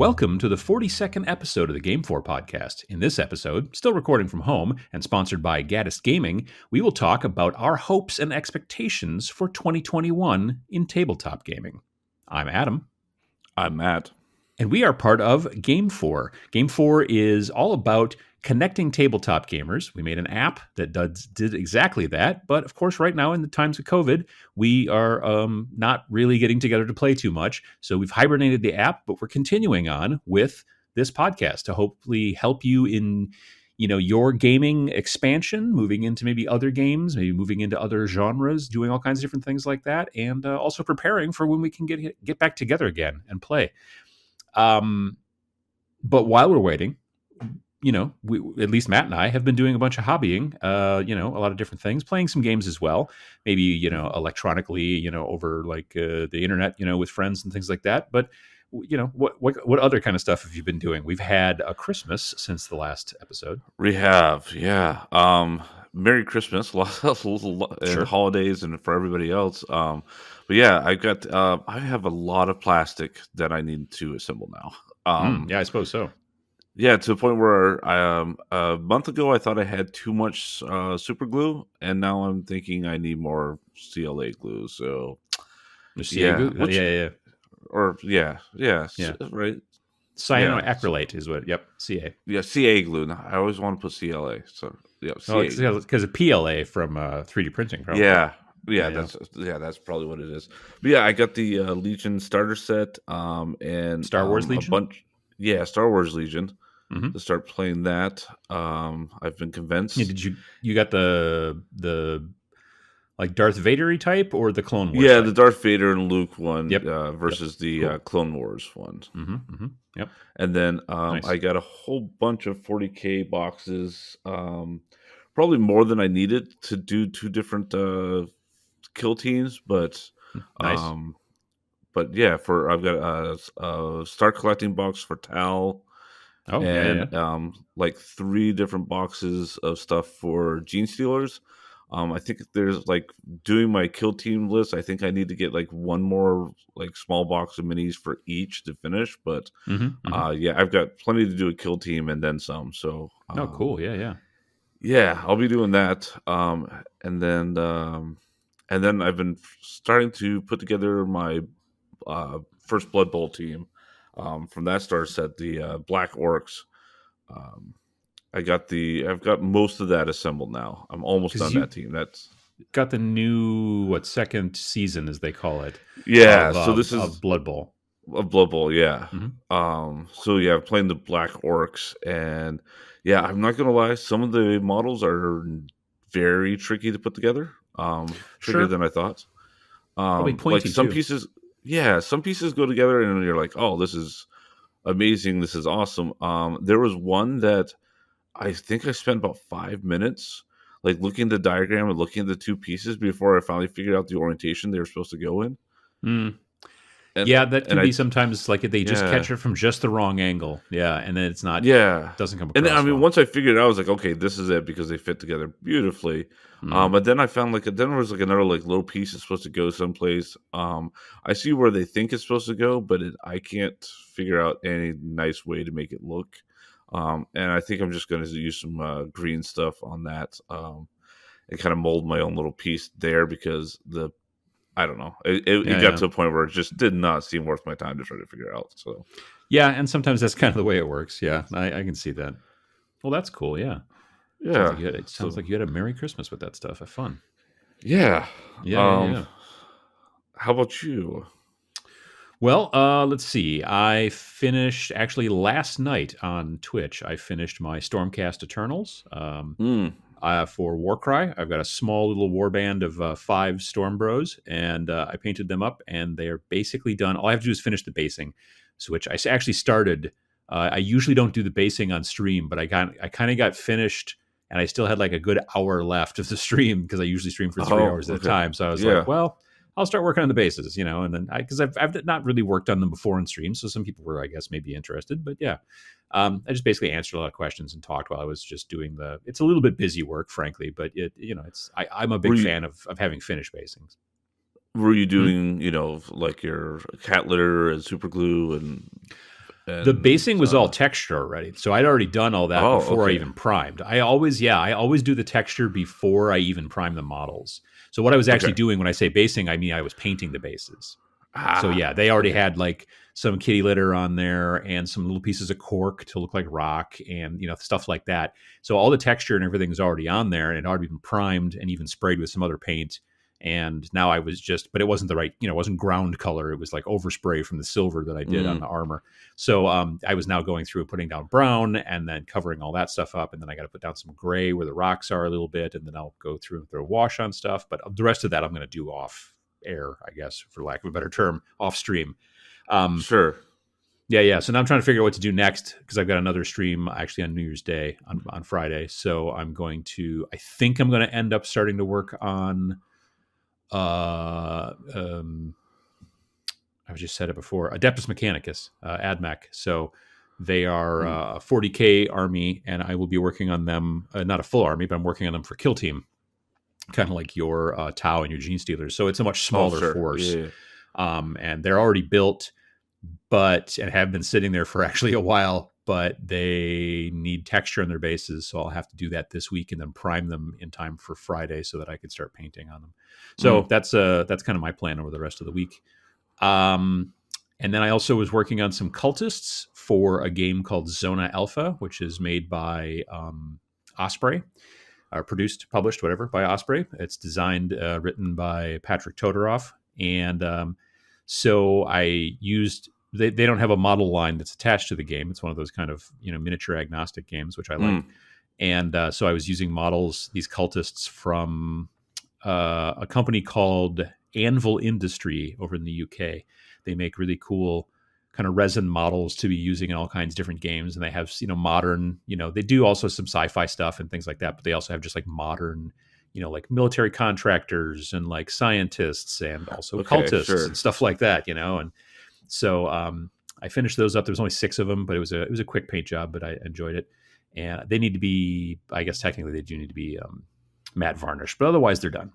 Welcome to the 42nd episode of the Game 4 podcast. In this episode, still recording from home and sponsored by Gaddis Gaming, we will talk about our hopes and expectations for 2021 in tabletop gaming. I'm Adam. I'm Matt. And we are part of Game 4. Game 4 is all about connecting tabletop gamers. We made an app that did exactly that. But of course, right now in the times of COVID, we are not really getting together to play too much. So we've hibernated the app, but we're continuing on with this podcast to hopefully help you in your gaming expansion, moving into maybe other games, maybe moving into other genres, doing all kinds of different things like that, and also preparing for when we can get back together again and play. But while we're waiting, we, at least Matt and I, have been doing a bunch of hobbying, a lot of different things, playing some games as well, maybe, electronically, over like the internet, with friends and things like that. But, what other kind of stuff have you been doing? We've had a Christmas since the last episode. We have, yeah. Merry Christmas, Sure. holidays, and for everybody else. But yeah, I have a lot of plastic that I need to assemble now. Yeah, I suppose so. Yeah, to the point where a month ago I thought I had too much super glue, and now I'm thinking I need more CLA glue. So CA glue? Yeah. Yeah, right. Cyanoacrylate is what. Yep, CA. Yeah, CA glue. Now, I always want to put CLA. So yeah, CA. Because of PLA from 3D printing. Probably. Yeah, that's probably what it is. But yeah, I got the Legion starter set, and Star Wars Legion. A bunch. Yeah, Star Wars Legion. Mm-hmm. To start playing that. I've been convinced. Yeah, you got the like Darth Vader-y type or the Clone Wars? Yeah, type? the Darth Vader and Luke one. Yep. Versus the cool. Clone Wars one. Mm-hmm. Yep. And then Nice. I got a whole bunch of 40K boxes. Probably more than I needed to do two different kill teams, but nice. But yeah, I've got a start collecting box for Tal. Oh, and like 3 different boxes of stuff for Gene Stealers. I think there's like doing my kill team list. I think I need to get like one more like small box of minis for each to finish. But yeah, I've got plenty to do a kill team and then some. So cool. Yeah, I'll be doing that. And then I've been starting to put together my first Blood Bowl team. From that starter set, the Black Orcs. I've got most of that assembled now. I'm almost done that team. That's got the new second season, as they call it. Yeah. So this is Blood Bowl. A Blood Bowl, yeah. Mm-hmm. So yeah, I'm playing the Black Orcs, and yeah, I'm not gonna lie, some of the models are very tricky to put together. Trickier than I thought. Probably pointy like some too. pieces. Yeah, some pieces go together and you're like, oh, this is amazing. This is awesome. There was one that I think I spent about 5 minutes like looking at the diagram and looking at the two pieces before I finally figured out the orientation they were supposed to go in. Yeah, that can be sometimes like they just catch it from just the wrong angle. Yeah, and then it's not. Yeah, doesn't come across. And then, I mean, well. once I figured it out, I was like, okay, this is it because they fit together beautifully. But then I found then there was like another like little piece that's supposed to go someplace. I see where they think it's supposed to go, but I can't figure out any nice way to make it look. And I think I'm just going to use some green stuff on that and kind of mold my own little piece there because I don't know. It got to a point where it just did not seem worth my time to try to figure out. So, yeah, and sometimes that's kind of the way it works. Yeah, I can see that. Well, that's cool. Yeah. Yeah. Sounds like you had a Merry Christmas with that stuff. Have fun. Yeah. Yeah. How about you? Well, let's see. I finished actually last night on Twitch. I finished my Stormcast Eternals. For Warcry, I've got a small little warband of 5 Storm Bros, and I painted them up, and they are basically done. All I have to do is finish the basing, which I actually started. I usually don't do the basing on stream, but I kind of got finished, and I still had like a good hour left of the stream because I usually stream for 3 hours at a time. So I was like, well, I'll start working on the bases, and then because I've not really worked on them before in stream, so some people were, I guess, maybe interested, but yeah. I just basically answered a lot of questions and talked while I was just doing it's a little bit busy work, frankly, but I'm a big fan of having finished basings. Were you doing, like your cat litter and super glue and The And basing was all texture already, so I'd already done all that oh, before I okay, even primed. I always do the texture before I even prime the models. So what I was actually okay, doing when I say basing, I mean I was painting the bases. So yeah, ah, they already okay, had like some kitty litter on there and some little pieces of cork to look like rock and stuff like that. So all the texture and everything is already on there and it had already been primed and even sprayed with some other paint. And now I was just, but it wasn't the right, it wasn't ground color. It was like overspray from the silver that I did on mm, the armor. So I was now going through and putting down brown and then covering all that stuff up. And then I got to put down some gray where the rocks are a little bit. And then I'll go through and throw a wash on stuff. But the rest of that I'm going to do off air, I guess, for lack of a better term, off stream. Um, sure, yeah. So now I'm trying to figure out what to do next because I've got another stream actually on New Year's Day on Friday. So I think I'm going to end up starting to work on, uh, um, I just said it before, Adeptus Mechanicus, AdMech. So they are mm, a 40K army, and I will be working on them, not a full army, but I'm working on them for Kill Team, kind of like your Tau and your Gene Stealers. So it's a much oh, smaller sure, force. yeah, And they're already built, and have been sitting there for actually a while, but they need texture on their bases. So I'll have to do that this week and then prime them in time for Friday so that I can start painting on them. So mm, that's kind of my plan over the rest of the week. Um, and then I also was working on some cultists for a game called Zona Alpha, which is made by Osprey, or produced, published, whatever, by Osprey. It's designed, written by Patrick Todorov. And so I used, they don't have a model line that's attached to the game. It's one of those kind of, miniature agnostic games, which I like. mm, And so I was using models, these cultists from a company called Anvil Industry over in the UK. They make really cool kind of resin models to be using in all kinds of different games, and they have modern. They do also some sci-fi stuff and things like that, but they also have just like modern. Like military contractors and like scientists and also okay, cultists and sure, stuff like that, and so I finished those up. There was only 6 of them, but it was a quick paint job, but I enjoyed it. And they need to be, I guess technically they do need to be matte varnish, but otherwise they're done.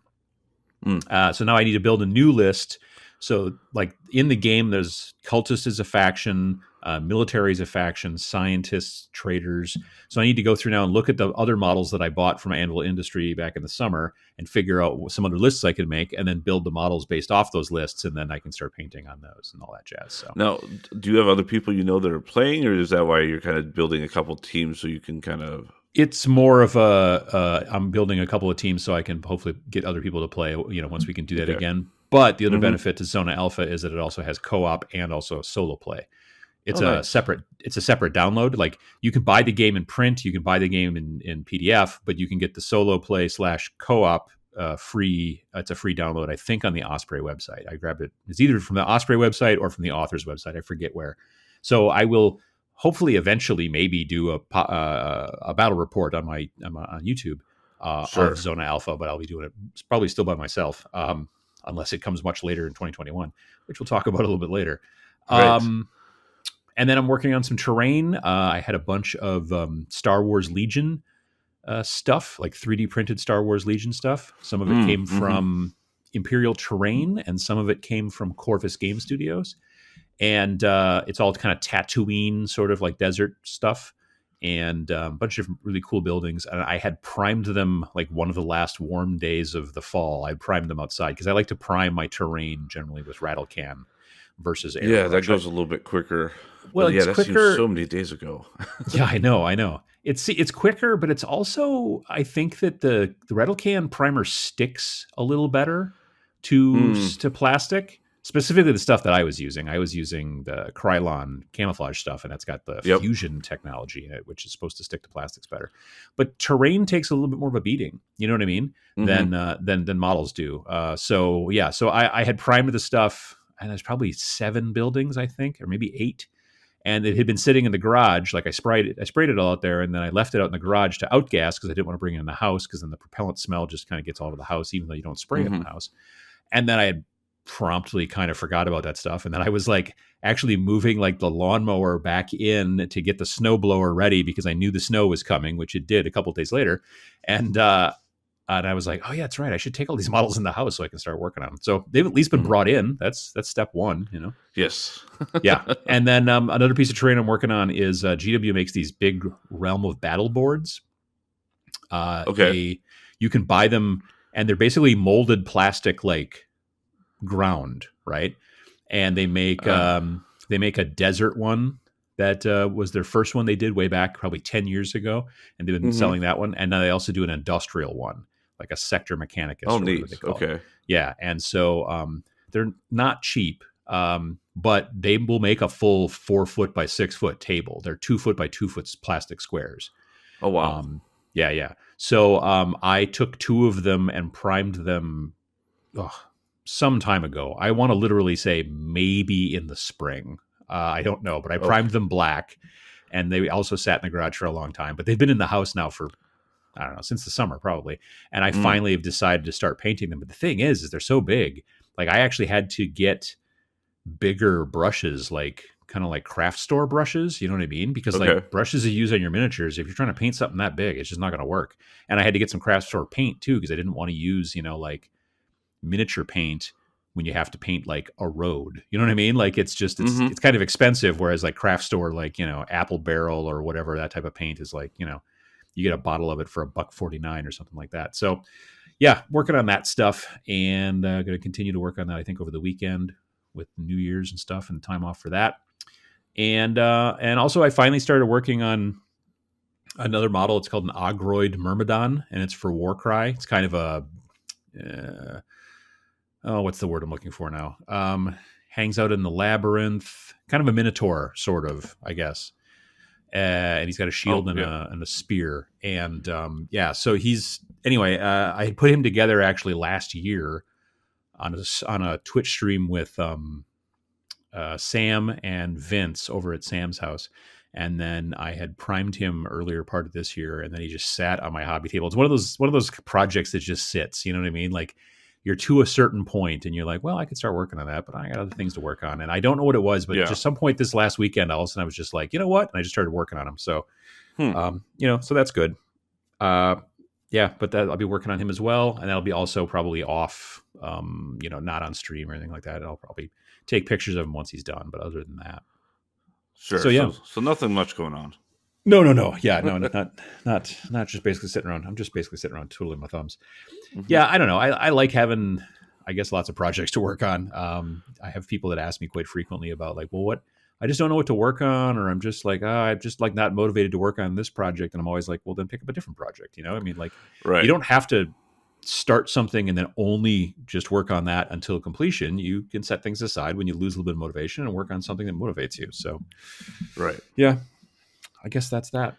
mm, So now I need to build a new list. So like in the game, there's cultists as a faction, military as a faction, scientists, traders. So I need to go through now and look at the other models that I bought from Anvil Industry back in the summer and figure out some other lists I could make and then build the models based off those lists. And then I can start painting on those and all that jazz. So Now, do you have other people that are playing, or is that why you're kind of building a couple teams so you can kind of? it's more of a I'm building a couple of teams so I can hopefully get other people to play, once we can do that Okay. again. But the other Hmm. benefit to Zona Alpha is that it also has co-op and also solo play. Oh, It's a nice. separate download. Like you can buy the game in print, you can buy the game in PDF, but you can get the solo play / co-op free. It's a free download, I think, on the Osprey website. I grabbed it. It's either from the Osprey website or from the author's website. I forget where. So I will hopefully eventually maybe do a battle report on on YouTube of Sure. Zona Alpha, but I'll be doing it probably still by myself, unless it comes much later in 2021, which we'll talk about a little bit later. Right. Um, and then I'm working on some terrain. I had a bunch of Star Wars Legion stuff, like 3D printed Star Wars Legion stuff. Some of it Mm, came hmm. from Imperial Terrain, and some of it came from Corvus Game Studios. And it's all kind of Tatooine, sort of like desert stuff, and a bunch of really cool buildings. And I had primed them like one of the last warm days of the fall. I primed them outside because I like to prime my terrain generally with rattle can versus Yeah, that airbrush. goes a little bit quicker. Well, But yeah, it's that seems quicker. so many days ago. Yeah, I know. It's quicker, but it's also I think that the rattle can primer sticks a little better Mm, to plastic. Specifically, the stuff that I was using. I was using the Krylon camouflage stuff, and that's got the yep. fusion technology in it, which is supposed to stick to plastics better. But terrain takes a little bit more of a beating. You know what I mean? Hmm. Than models do. So yeah, so I had primed the stuff, and there's probably 7 buildings, I think, or maybe 8, and it had been sitting in the garage. Like I sprayed it all out there, and then I left it out in the garage to outgas because I didn't want to bring it in the house because then the propellant smell just kind of gets all over the house, even though you don't spray it in the Hmm. house. And then I had promptly kind of forgot about that stuff, and then I was like actually moving like the lawnmower back in to get the snowblower ready because I knew the snow was coming, which it did a couple of days later, and And I was like, oh yeah, that's right. I should take all these models in the house so I can start working on them. So they've at least been Mhm. brought in. That's step one, you know. Yes. Yeah, and then another piece of terrain I'm working on is GW makes these big Realm of Battle boards. Okay. They You can buy them, and they're basically molded plastic like ground, right? And they make a desert one that was their first one they did way back probably 10 years ago, and they've been hmm selling that one. And now they also do an industrial one, like a Sector Oh, Mechanicus or whatever they neat. call it. Okay. Yeah, and so they're not cheap, but they will make a full 4 foot by 6 foot table. They're 2 foot by 2 foot plastic squares. Oh, wow. Um, yeah, yeah. So I took two of them and primed them some time ago. I want to literally say maybe in the spring. I don't know, but I Okay. primed them black, and they also sat in the garage for a long time. But they've been in the house now for, I don't know, since the summer probably. And I Mm. finally have decided to start painting them. But the thing is they're so big. Like I actually had to get bigger brushes, like kind of like craft store brushes. You know what I mean? Because like Okay. brushes you use on your miniatures, if you're trying to paint something that big, it's just not going to work. And I had to get some craft store paint too because I didn't want to use, like miniature paint when you have to paint like a road. You know what I mean? Like it's hmm kind of expensive, whereas like craft store, like, Apple Barrel or whatever, that type of paint is like, you get a bottle of it for $1.49 or something like that. So yeah, working on that stuff, and going to continue to work on that, I think, over the weekend with New Year's and stuff and time off for that. And also I finally started working on another model. It's called an Ogroid Myrmidon, and it's for Warcry. It's kind of a what's the word I'm looking for now? Hangs out in the labyrinth, kind of a minotaur, sort of, I guess. And he's got a shield Oh, and yeah. a spear, and yeah. So he's anyway. I had put him together actually last year on a Twitch stream with Sam and Vince over at Sam's house. And then I had primed him earlier part of this year, and then he just sat on my hobby table. It's one of those projects that just sits. You know what I mean? Like you're to a certain point, and you're like, well, I could start working on that, but I got other things to work on. And I don't know what it was, but Yeah. just some point this last weekend, all of a sudden I was just like, you know what? And I just started working on them. So, Hmm. so that's good. Uh, yeah, but I'll be working on him as well, and that'll be also probably off, not on stream or anything like that. I'll probably take pictures of him once he's done, but other than that, Sure. so yeah. So nothing much going on. No, yeah, no, not just basically sitting around. I'm just basically sitting around twiddling my thumbs. hmm Yeah, I don't know. I like having, I guess, lots of projects to work on. I have people that ask me quite frequently about like, well, what, I just don't know what to work on, or I'm just like, I'm just like not motivated to work on this project, and I'm always like, well, then pick up a different project. I mean, like, you Right. don't have to start something and then only just work on that until completion. You can set things aside when you lose a little bit of motivation and work on something that motivates you. So, Right. yeah, I guess that's that.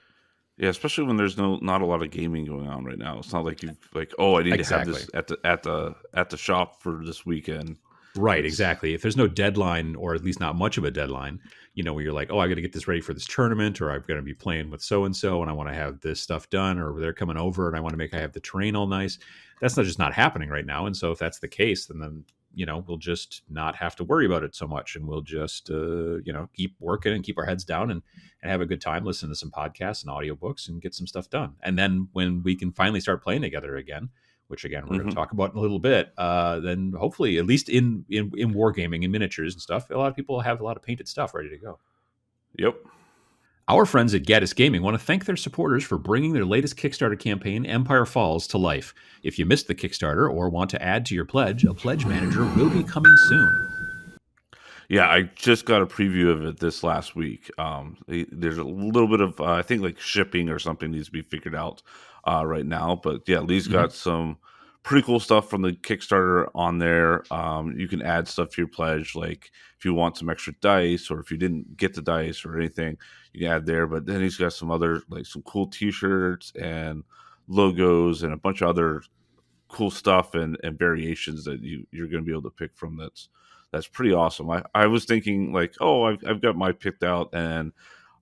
Yeah, especially when there's not a lot of gaming going on right now. It's not like you like, oh, I need to have Exactly. this at the shop for this weekend. Right, It's exactly. If there's no deadline, or at least not much of a deadline, where you're like, oh, I got to get this ready for this tournament, or I'm going to be playing with so and so, and I want to have this stuff done, or they're coming over, and I want to make I have the terrain all nice. That's not just not happening right now. And so if that's the case, then we'll just not have to worry about it so much, and we'll just keep working and keep our heads down and have a good time, listen to some podcasts and audiobooks, and get some stuff done. And then when we can finally start playing together again, which again we're going to hmm talk about in a little bit, then hopefully, at least in wargaming and miniatures and stuff, a lot of people have a lot of painted stuff ready to go. Yep. Our friends at Gaddis Gaming want to thank their supporters for bringing their latest Kickstarter campaign, Empire Falls, to life. If you missed the Kickstarter or want to add to your pledge, a pledge manager will be coming soon. Yeah, I just got a preview of it this last week. There's a little bit of I think like shipping or something needs to be figured out right now, but yeah, Lee's Mm-hmm. got some pretty cool stuff from the Kickstarter on there. You can add stuff to your pledge, like if you want some extra dice, or if you didn't get the dice or anything, you can add there. But then he's got some other like some cool T-shirts and logos and a bunch of other cool stuff and variations that you're going to be able to pick from. That's pretty awesome. I was thinking like, oh, I've got my picked out, and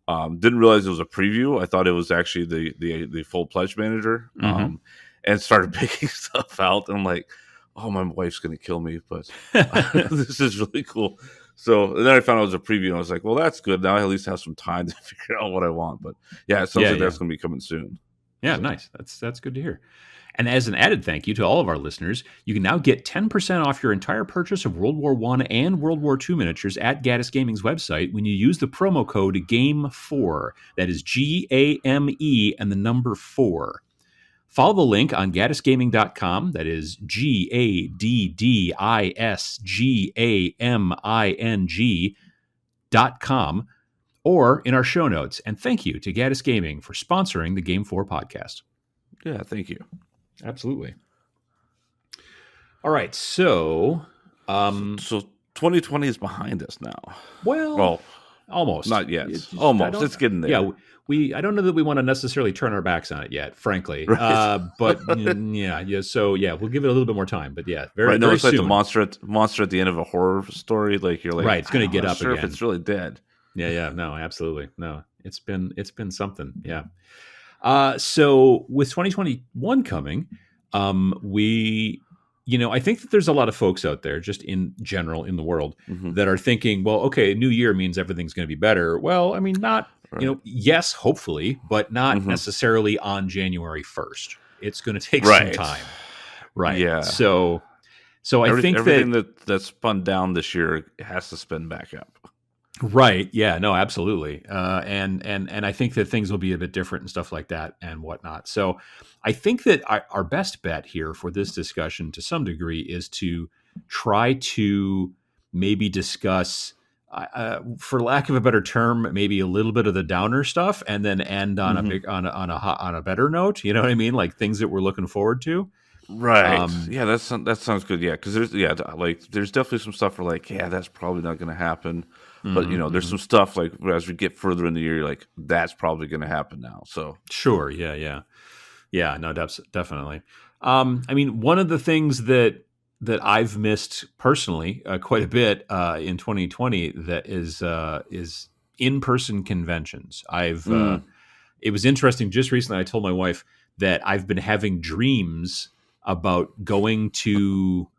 didn't realize it was a preview. I thought it was actually the full pledge manager, Mm-hmm. and started picking stuff out. And I'm like, oh, my wife's gonna kill me, but this is really cool. So and then I found out it was a preview, and I was like, well, that's good. Now I at least have some time to figure out what I want. But yeah, it sounds Yeah, like yeah. that's gonna be coming soon. Yeah, So nice. That's good to hear. And as an added thank you to all of our listeners, you can now get 10% off your entire purchase of World War I and World War II miniatures at Gaddis Gaming's website when you use the promo code GAME4. That is GAME and the number 4. Follow the link on gaddisgaming.com. That is GADDISGAMING.com, or in our show notes. And thank you to Gaddis Gaming for sponsoring the Game 4 podcast. Yeah, thank you. Absolutely. All right, so 2020 is behind us now. Well, almost. Not yet. Almost. It's getting there. Yeah, I don't know that we want to necessarily turn our backs on it yet, frankly. Right. But yeah. So yeah, we'll give it a little bit more time. But yeah, very very it's soon. Like the monster at the end of a horror story. Like you're like, right, it's going to get up sure again. If it's really dead. Yeah. No, absolutely. No, it's been something. Yeah. So with 2021 coming, I think that there's a lot of folks out there, just in general in the world, that are thinking, well, okay, new year means everything's going to be better. Well, I mean, not, yes, hopefully, but not necessarily on January 1st. It's going to take some time. Right. Yeah. So I think everything that's spun down this year has to spin back up. Right. Yeah, no, absolutely. And I think that things will be a bit different and stuff like that and whatnot. So I think that our best bet here for this discussion to some degree is to try to maybe discuss, for lack of a better term, maybe a little bit of the downer stuff and then end on on a better note. You know what I mean? Like things that we're looking forward to. Right. Yeah, that sounds good. Yeah, because there's definitely some stuff where like, yeah, that's probably not going to happen. But there's some stuff like as we get further in the year, you're like that's probably going to happen now. So sure, yeah. No, definitely. I mean, one of the things that I've missed personally quite a bit in 2020 that is in-person conventions. It was interesting. Just recently, I told my wife that I've been having dreams about going to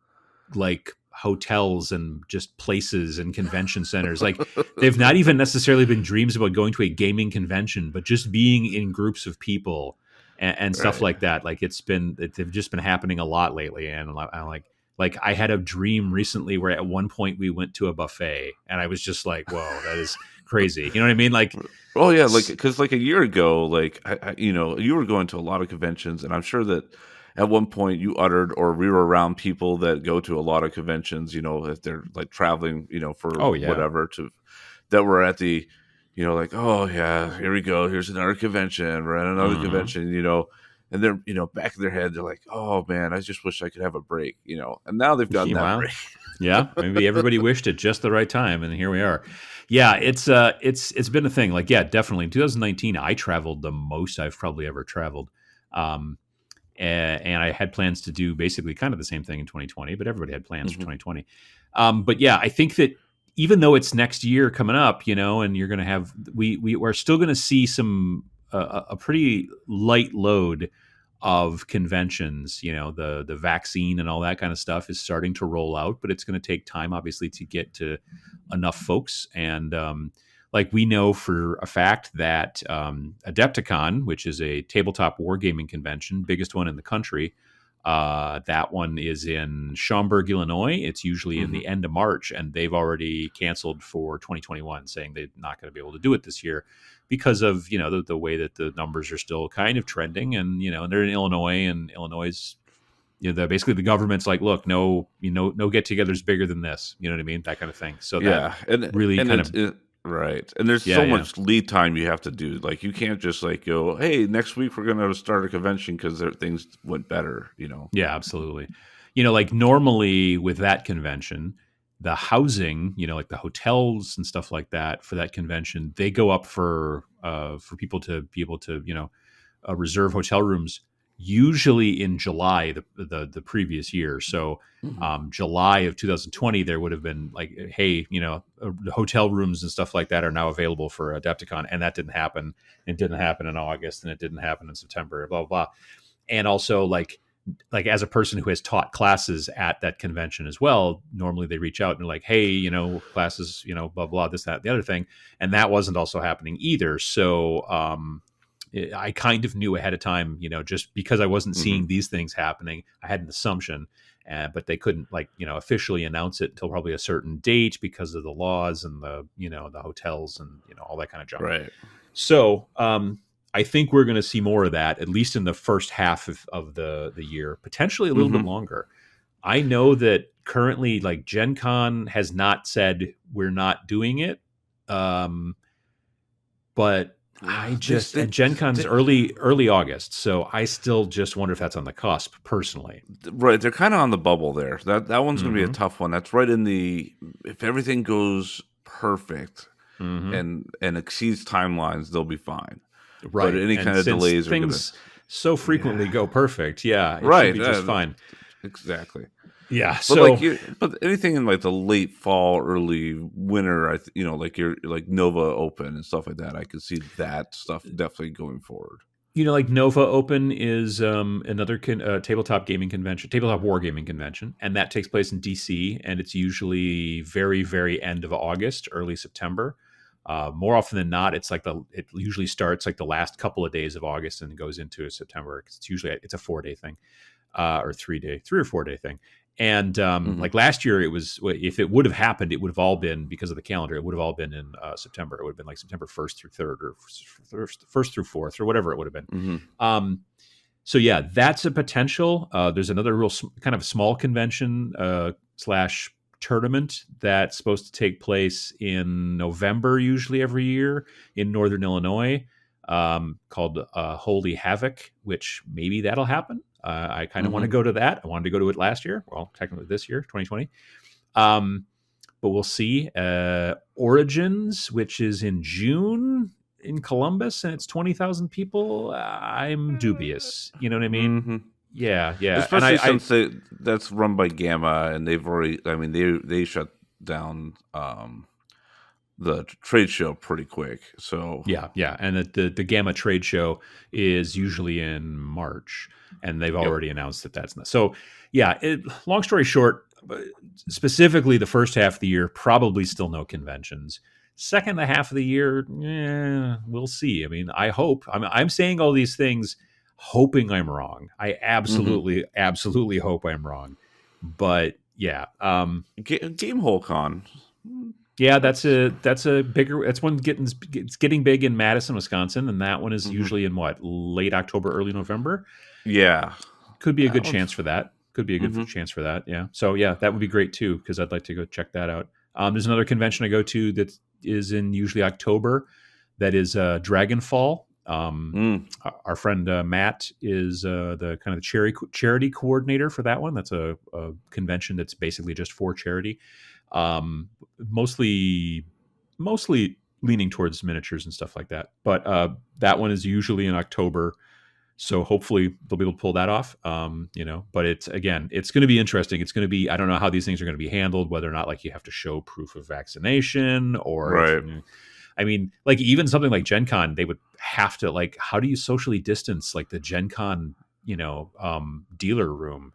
like hotels and just places and convention centers. Like they've not even necessarily been dreams about going to a gaming convention, but just being in groups of people and stuff like that. Like they've just been happening a lot lately. And I'm like I had a dream recently where at one point we went to a buffet and I was just like, whoa, that is crazy. You know what I mean? Like, oh yeah. Like, cause like a year ago, like, you were going to a lot of conventions and I'm sure that at one point you uttered, or we were around people that go to a lot of conventions, if they're like traveling, for whatever that were at the, like, oh yeah, here we go. Here's another convention. We're at another convention, and they're, back in their head, they're like, oh man, I just wish I could have a break, and now they've gotten that break. Yeah. Maybe everybody wished at just the right time. And here we are. Yeah. It's been a thing. Like, yeah, definitely. In 2019, I traveled the most I've probably ever traveled. And I had plans to do basically kind of the same thing in 2020, but everybody had plans for 2020. But yeah, I think that even though it's next year coming up, and you're going to have, we are still going to see a pretty light load of conventions. The vaccine and all that kind of stuff is starting to roll out, but it's going to take time, obviously, to get to enough folks. And like we know for a fact that Adapticon, which is a tabletop wargaming convention, biggest one in the country, that one is in Schaumburg, Illinois. It's usually in the end of March, and they've already canceled for 2021, saying they're not going to be able to do it this year because of the way that the numbers are still kind of trending, and and they're in Illinois, and Illinois is basically the government's like, look, no get-togethers bigger than this. You know what I mean? That kind of thing. So yeah, that really kind of. Right. And there's so much lead time you have to do. Like, you can't just like go, hey, next week we're going to start a convention because things went better, Yeah, absolutely. Like normally with that convention, the housing, like the hotels and stuff like that for that convention, they go up for people to be able to, reserve hotel rooms usually in July, the previous year. So July of 2020, there would have been like, hey, the hotel rooms and stuff like that are now available for Adapticon. And that didn't happen. It didn't happen in August, and it didn't happen in September, blah, blah, blah. And also like as a person who has taught classes at that convention as well, normally they reach out and they're like, hey, classes, blah, blah, this, that, the other thing. And that wasn't also happening either. So, I kind of knew ahead of time, just because I wasn't Mm-hmm. seeing these things happening. I had an assumption, but they couldn't officially announce it until probably a certain date because of the laws and the hotels and all that kind of junk. Right. So I think we're going to see more of that, at least in the first half of the year, potentially a little bit longer. I know that currently, like, GenCon has not said we're not doing it, but and GenCon's early August, so I still just wonder if that's on the cusp, personally. Right, they're kind of on the bubble there. That one's going to be a Mm-hmm. tough one. That's right in the, if everything goes perfect Mm-hmm. and exceeds timelines, they'll be fine. But Right, any and kind of since delays are going to, things so frequently go perfect, yeah, it should right, be just fine. exactly. Yeah, But so but anything in like the late fall, early winter, like your like Nova Open and stuff like that, I could see that stuff definitely going forward. like Nova Open is another tabletop gaming convention, tabletop wargaming convention, and that takes place in DC, and it's usually very, very end of August, early September. More often than not, it usually starts like the last couple of days of August and goes into September. It's a 4-day thing, or 3 or 4 day thing. And Mm-hmm. like last year, it was, if it would have happened, it would have all been, because of the calendar, it would have all been in September. It would have been like September 1st through 3rd, or 1st through 4th, or whatever it would have been. Mm-hmm. So yeah, that's a potential. There's another real kind of small convention slash tournament that's supposed to take place in November, usually every year, in Northern Illinois, called Holy Havoc, which maybe that'll happen. I kind of want to go to that. I wanted to go to it last year. Well, technically this year, 2020. But we'll see. Origins, which is in June in Columbus, and it's 20,000 people. I'm dubious. You know what I mean? Mm-hmm. Yeah. And Especially since that's run by Gamma, and they've already, I mean, they shut down the trade show pretty quick. So yeah. And the Gamma trade show is usually in March, and they've already announced that that's not. So yeah, long story short, specifically the first half of the year, probably still no conventions. Second half of the year, we'll see. I mean, I hope. I'm saying all these things hoping I'm wrong. I absolutely hope I'm wrong. But yeah, Gamehole Con. yeah, that's a bigger. That's one it's getting big in Madison, Wisconsin, and that one is usually in what, late October, early November. Yeah, Could be a that good chance for that. Could be a good chance for that. Yeah. So yeah, that would be great too, because I'd like to go check that out. There's another convention I go to that is in usually October. That is Dragonfall. Our friend Matt is the kind of charity coordinator for that one. That's a convention that's basically just for charity. Mostly leaning towards miniatures and stuff like that. But that one is usually in October. So hopefully they'll be able to pull that off. But it's going to be interesting. It's going to be, I don't know how these things are going to be handled, whether or not like you have to show proof of vaccination, or right. I mean, like even something like GenCon, they would have to, like, how do you socially distance like the GenCon, dealer room?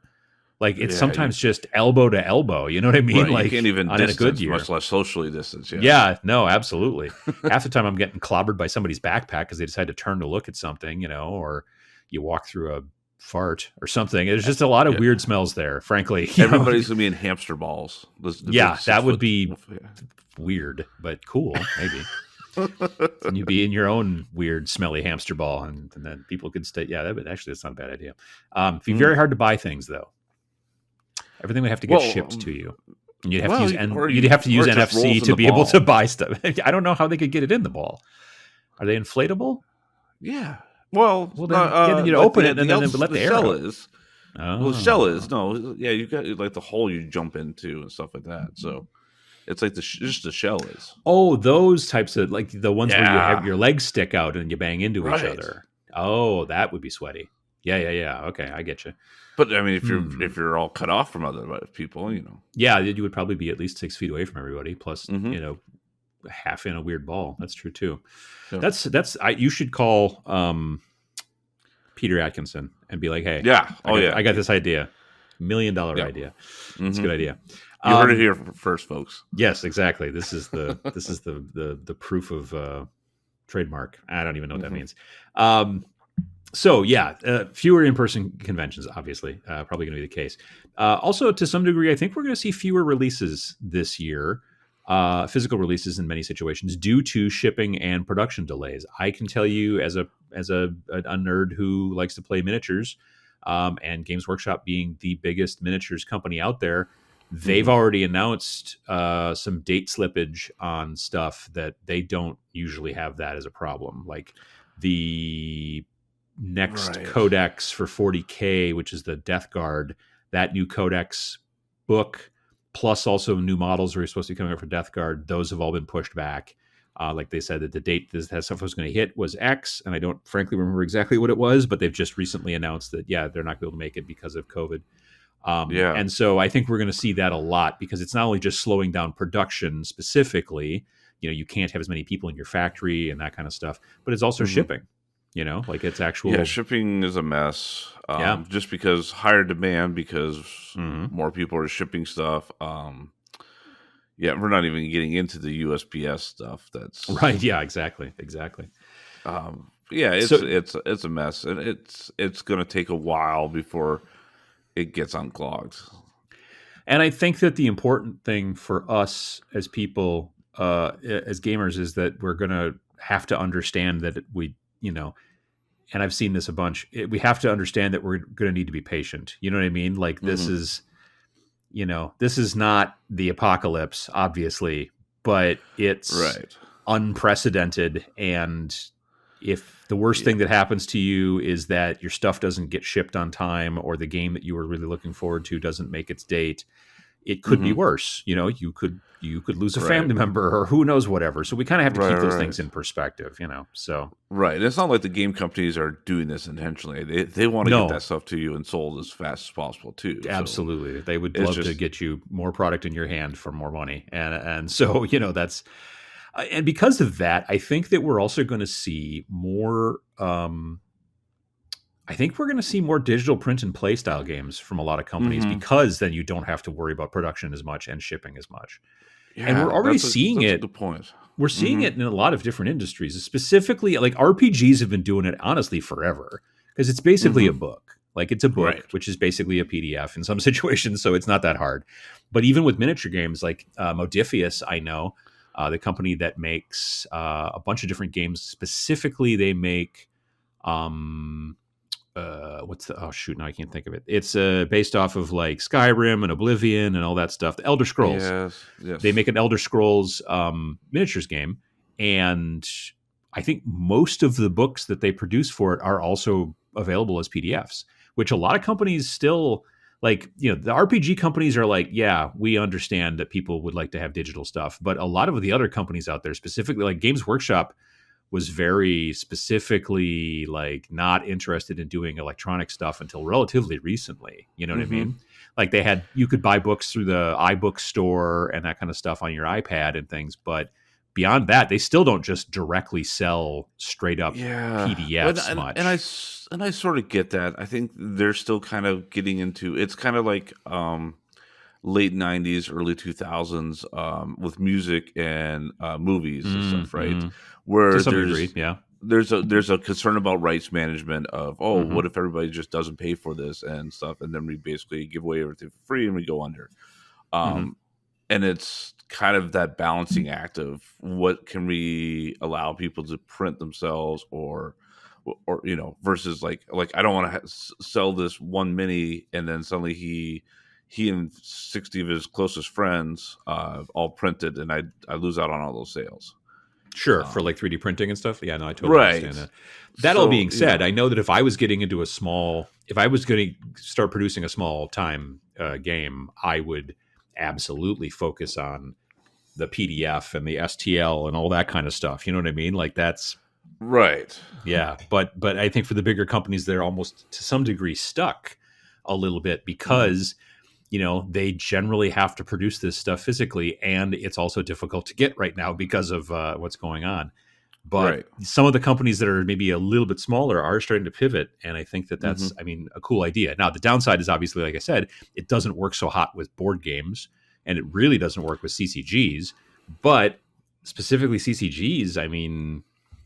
Like it's sometimes just elbow to elbow. You know what I mean? Right, like you can't even on distance, a good year, much less socially distance. Yeah, no, absolutely. Half the time I'm getting clobbered by somebody's backpack because they decide to turn to look at something, or you walk through a fart or something. There's just a lot of weird smells there, frankly. Everybody's going to be in hamster balls. That would be weird, but cool, maybe. And you'd be in your own weird, smelly hamster ball, and then people could stay. Yeah, that's not a bad idea. It'd be very hard to buy things, though. Everything would have to get shipped to you. And you'd have to use NFC to be able to buy stuff. I don't know how they could get it in the ball. Are they inflatable? Yeah. Well, then you'd open it and then let the air shell out. is. Oh. Well, the shell is you got like the hole you jump into and stuff like that. So it's like just the shell is. Oh, those types of, like the ones where you have your legs stick out and you bang into each other. Oh, that would be sweaty. Yeah. Okay, I get you. But I mean, if you're all cut off from other people, yeah, you would probably be at least 6 feet away from everybody. Plus, half in a weird ball. That's true too. Yeah. You should call Peter Atkinson and be like, hey, I got this idea, $1 million idea. It's a good idea. You heard it here first, folks. Yes, exactly. This is the proof of trademark. I don't even know what that Mm-hmm. means. So yeah, fewer in-person conventions, obviously, probably going to be the case. Also, to some degree, I think we're going to see fewer releases this year, physical releases in many situations, due to shipping and production delays. I can tell you, as a nerd who likes to play miniatures, and Games Workshop being the biggest miniatures company out there, they've Mm-hmm. already announced some date slippage on stuff that they don't usually have that as a problem, like the next Right. codex for 40K, which is the Death Guard, that new codex book, plus also new models are supposed to be coming out for Death Guard. Those have all been pushed back. Like they said that the date that stuff was going to hit was X, and I don't frankly remember exactly what it was, but they've just recently announced that, yeah, they're not going to be able to make it because of COVID. Yeah. And so I think we're going to see that a lot, because it's not only just slowing down production specifically, you can't have as many people in your factory and that kind of stuff, but it's also Mm-hmm. shipping. Like it's Yeah, actual. shipping is a mess. Yeah. Just because higher demand, because Mm-hmm. more people are shipping stuff. Yeah, we're not even getting into the USPS stuff. Right. Yeah. Exactly. Exactly. Yeah, So, it's a mess, and it's going to take a while before it gets unclogged. and I think that the important thing for us as people, as gamers, is that we're going to have to understand that and I've seen this a bunch. We have to understand that we're going to need to be patient. You know what I mean? Like Hmm. this is not the apocalypse, obviously, but it's Right. unprecedented. And if the worst Yeah. thing that happens to you is that your stuff doesn't get shipped on time, or the game that you were really looking forward to doesn't make its date, it could be Hmm. worse. You could lose a Right. family member, or who knows, whatever. So we kind of have to Right. keep those Right. things in perspective. So Right. It's not like the game companies are doing this intentionally. They want to get that no, stuff to you and sold as fast as possible too. So absolutely, they would it's love to just. get you more product in your hand for more money, and so that's and because of that, I think that we're also going to see more. I think we're going to see more digital print and play style games from a lot of companies, Hmm. because then you don't have to worry about production as much and shipping as much. And we're Yeah, already that's a seeing that's a it. good point. We're seeing Hmm. it in a lot of different industries, specifically like RPGs have been doing it honestly forever, because it's basically a Hmm. book. Like it's a book, Right. which is basically a PDF in some situations, so it's not that hard. But even with miniature games, like Modifius, I know the company that makes a bunch of different games. Specifically, they make um, what's the oh shoot, now I can't think of it. It's based off of like Skyrim and Oblivion and all that stuff. The Elder Scrolls. Yes. They Yes. make an Elder Scrolls miniatures game, and I think most of the books that they produce for it are also available as PDFs, which a lot of companies still like. The RPG companies are like, yeah, we understand that people would like to have digital stuff, but a lot of the other companies out there, specifically like Games Workshop, was very specifically like not interested in doing electronic stuff until relatively recently. You know what I Hmm. mean? Like you could buy books through the iBook store and that kind of stuff on your iPad and things, but beyond that, they still don't just directly sell straight up Yeah, but PDFs and I much. and I sort of get that. I think they're still kind of getting into. It's kind of like late '90s, early 2000s with music and movies and stuff, right? Mm-hmm. To Where some degree, yeah. there's a concern about rights management of, oh, Mm-hmm. what if everybody just doesn't pay for this and stuff, and then we basically give away everything for free and we go under. Mm-hmm. Um, and it's kind of that balancing act of what can we allow people to print themselves, or versus like I don't want to sell this one mini and then suddenly he and 60 of his closest friends all printed, and I lose out on all those sales. Sure, for um like 3D printing and stuff. Yeah, no, I totally understand right. that. That all So being said, I know that if I was going to start producing a small time game, I would absolutely focus on the PDF and the STL and all that kind of stuff. You know what I mean? Like that's right. yeah. But I think for the bigger companies, they're almost to some degree stuck a little bit, Hmm. because they generally have to produce this stuff physically, and it's also difficult to get right now because of what's going on. But Right. some of the companies that are maybe a little bit smaller are starting to pivot, and I think that Hmm. that's, I mean, a cool idea. Now, the downside is obviously, like I said, it doesn't work so hot with board games, and it really doesn't work with CCGs. But specifically CCGs, I mean,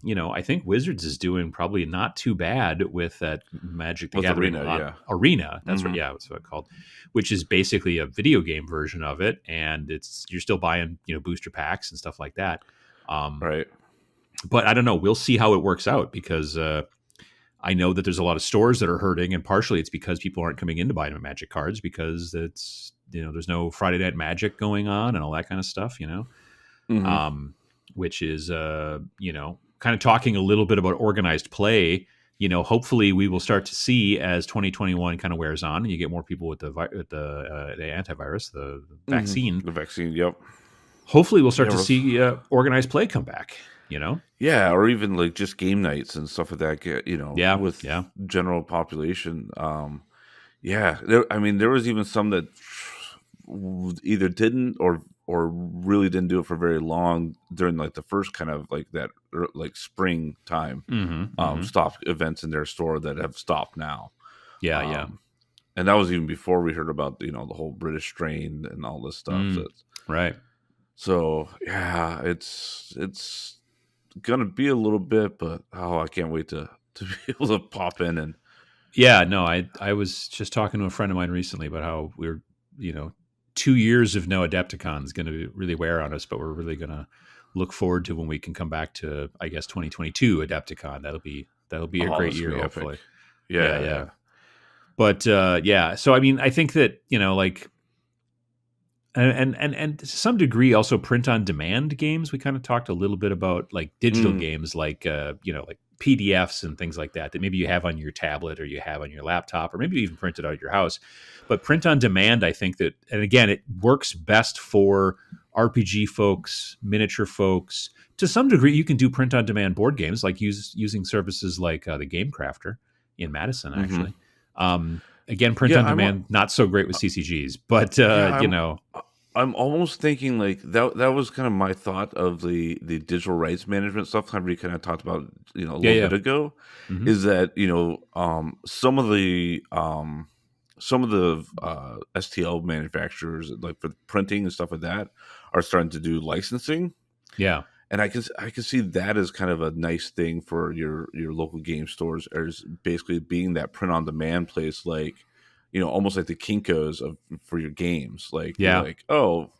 I think Wizards is doing probably not too bad with that Magic the With Gathering Arena, yeah. Arena. That's right. Hmm. Yeah, that's what it's called, which is basically a video game version of it, and you're still buying booster packs and stuff like that. Um, Right. but I don't know. We'll see how it works out because I know that there's a lot of stores that are hurting, and partially it's because people aren't coming in to buy Magic cards because it's there's no Friday Night Magic going on and all that kind of stuff. Hmm. Which is kind of talking a little bit about organized play. Hopefully we will start to see as 2021 kind of wears on and you get more people with the antivirus, the Hmm. vaccine. The vaccine, yep. Hopefully we'll start Yeah, to see organized play come back. yeah, or even like just game nights and stuff like that. Yeah, With yeah. general population. Yeah, I mean, there was even some that either didn't or really didn't do it for very long during like the first kind of like that like spring time. Mm-hmm, mm-hmm. Stopped events in their store that have stopped now. Yeah, yeah. Um, and that was even before we heard about the whole British strain and all this stuff. Right. So yeah, it's gonna be a little bit, but I can't wait to be able to pop in and Yeah, no, I was just talking to a friend of mine recently about how we're, you know, 2 years of no Adapticon is going to really wear on us, but we're really going to look forward to when we can come back to, I guess, 2022 Adapticon. That'll be a great this year, gonna be epic. hopefully. Yeah, Yeah, yeah. yeah. But yeah, so I mean, I think that like, and to some degree also print on demand games. We kind of talked a little bit about like digital Mm, games like like PDFs and things like that maybe you have on your tablet or you have on your laptop or maybe you even print it out at your house. But print on demand, I think that, and again, it works best for RPG folks, miniature folks. To some degree, you can do print on demand board games like using services like the Game Crafter in Madison hmm. actually. Again, print Yeah, on demand not so great with CCGs, but yeah, I'm almost thinking like that was kind of my thought of the digital rights management stuff kind of we kind of talked about, a yeah, little yeah. bit ago, Hmm. is that, some of the STL manufacturers like for printing and stuff like that are starting to do licensing. Yeah. And I can see that as kind of a nice thing for your local game stores, as basically being that print on demand place, like almost like the Kinkos of for your games. Like you're Yeah. like, oh,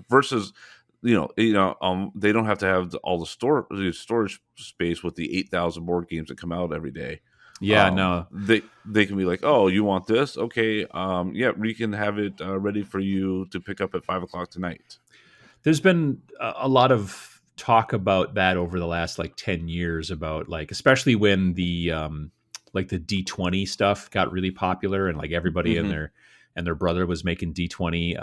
versus they don't have to have all the storage space with the 8,000 board games that come out every day. Yeah. No, They can be like, oh, you want this? Okay, yeah, we can have it ready for you to pick up at 5 o'clock tonight. there's been a lot of talk about that over the last like 10 years about like, especially when the like the D20 stuff got really popular and like everybody and Hmm. their brother was making D20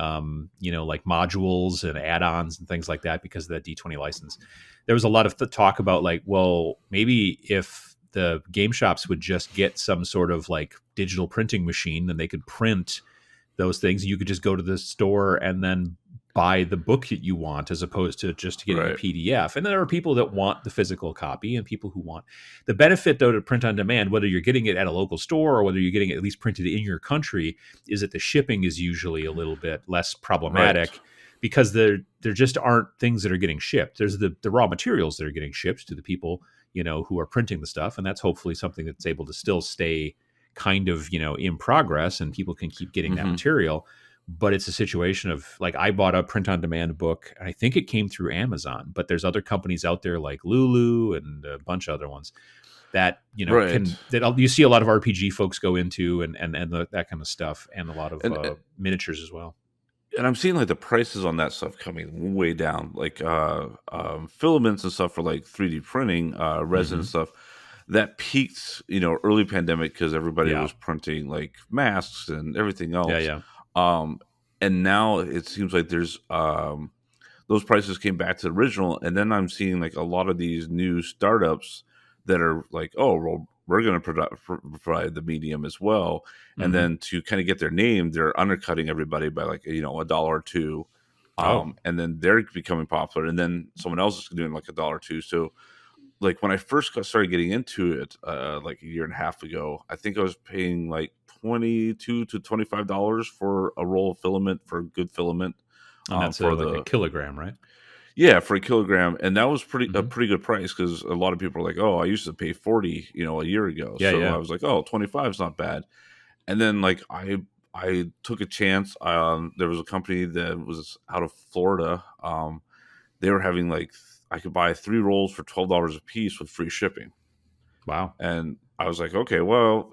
like modules and add-ons and things like that because of that D20 license. There was a lot of talk about like, well, maybe if the game shops would just get some sort of like digital printing machine, then they could print those things. You could just go to the store and then buy the book that you want as opposed to just getting a Right. PDF. And there are people that want the physical copy and people who want the benefit, though, to print on demand, whether you're getting it at a local store or whether you're getting it at least printed in your country, is that the shipping is usually a little bit less Right. problematic because there just aren't things that are getting shipped. There's the raw materials that are getting shipped to the people, who are printing the stuff. And that's hopefully something that's able to still stay kind of, in progress and people can keep getting that Hmm. material. But it's a situation of like, I bought a print on demand book and I think it came through Amazon, but there's other companies out there like Lulu and a bunch of other ones that, Right. can, that you see a lot of RPG folks go into and that kind of stuff. And a lot of And miniatures as well. and I'm seeing like the prices on that stuff coming way down, like filaments and stuff for like 3D printing, resin Hmm. stuff. That peaked, early pandemic because everybody Yeah. was printing like masks and everything Yeah. else. Yeah. Um, and now it seems like there's those prices came back to the original, and then I'm seeing like a lot of these new startups that are like, oh, well, we're going to provide the medium as well, and Hmm. then to kind of get their name, they're undercutting everybody by like a dollar or two, Oh, and then they're becoming popular, and then someone else is doing like a dollar or two. So like when I first started getting into it, like a year and a half ago, I think I was paying like $22 to $25 for a roll of filament for good filament, and that's for like a the kilogram, right? Yeah, for a kilogram, and that was a Hmm. pretty good price because a lot of people are like, "Oh, I used to pay 40, a year ago." Yeah, So yeah. I was like, "Oh, 25 is not bad." And then like I took a chance. There was a company that was out of Florida. They were having like I could buy 3 rolls for $12 a piece with free shipping, Wow. and I was like, okay, well,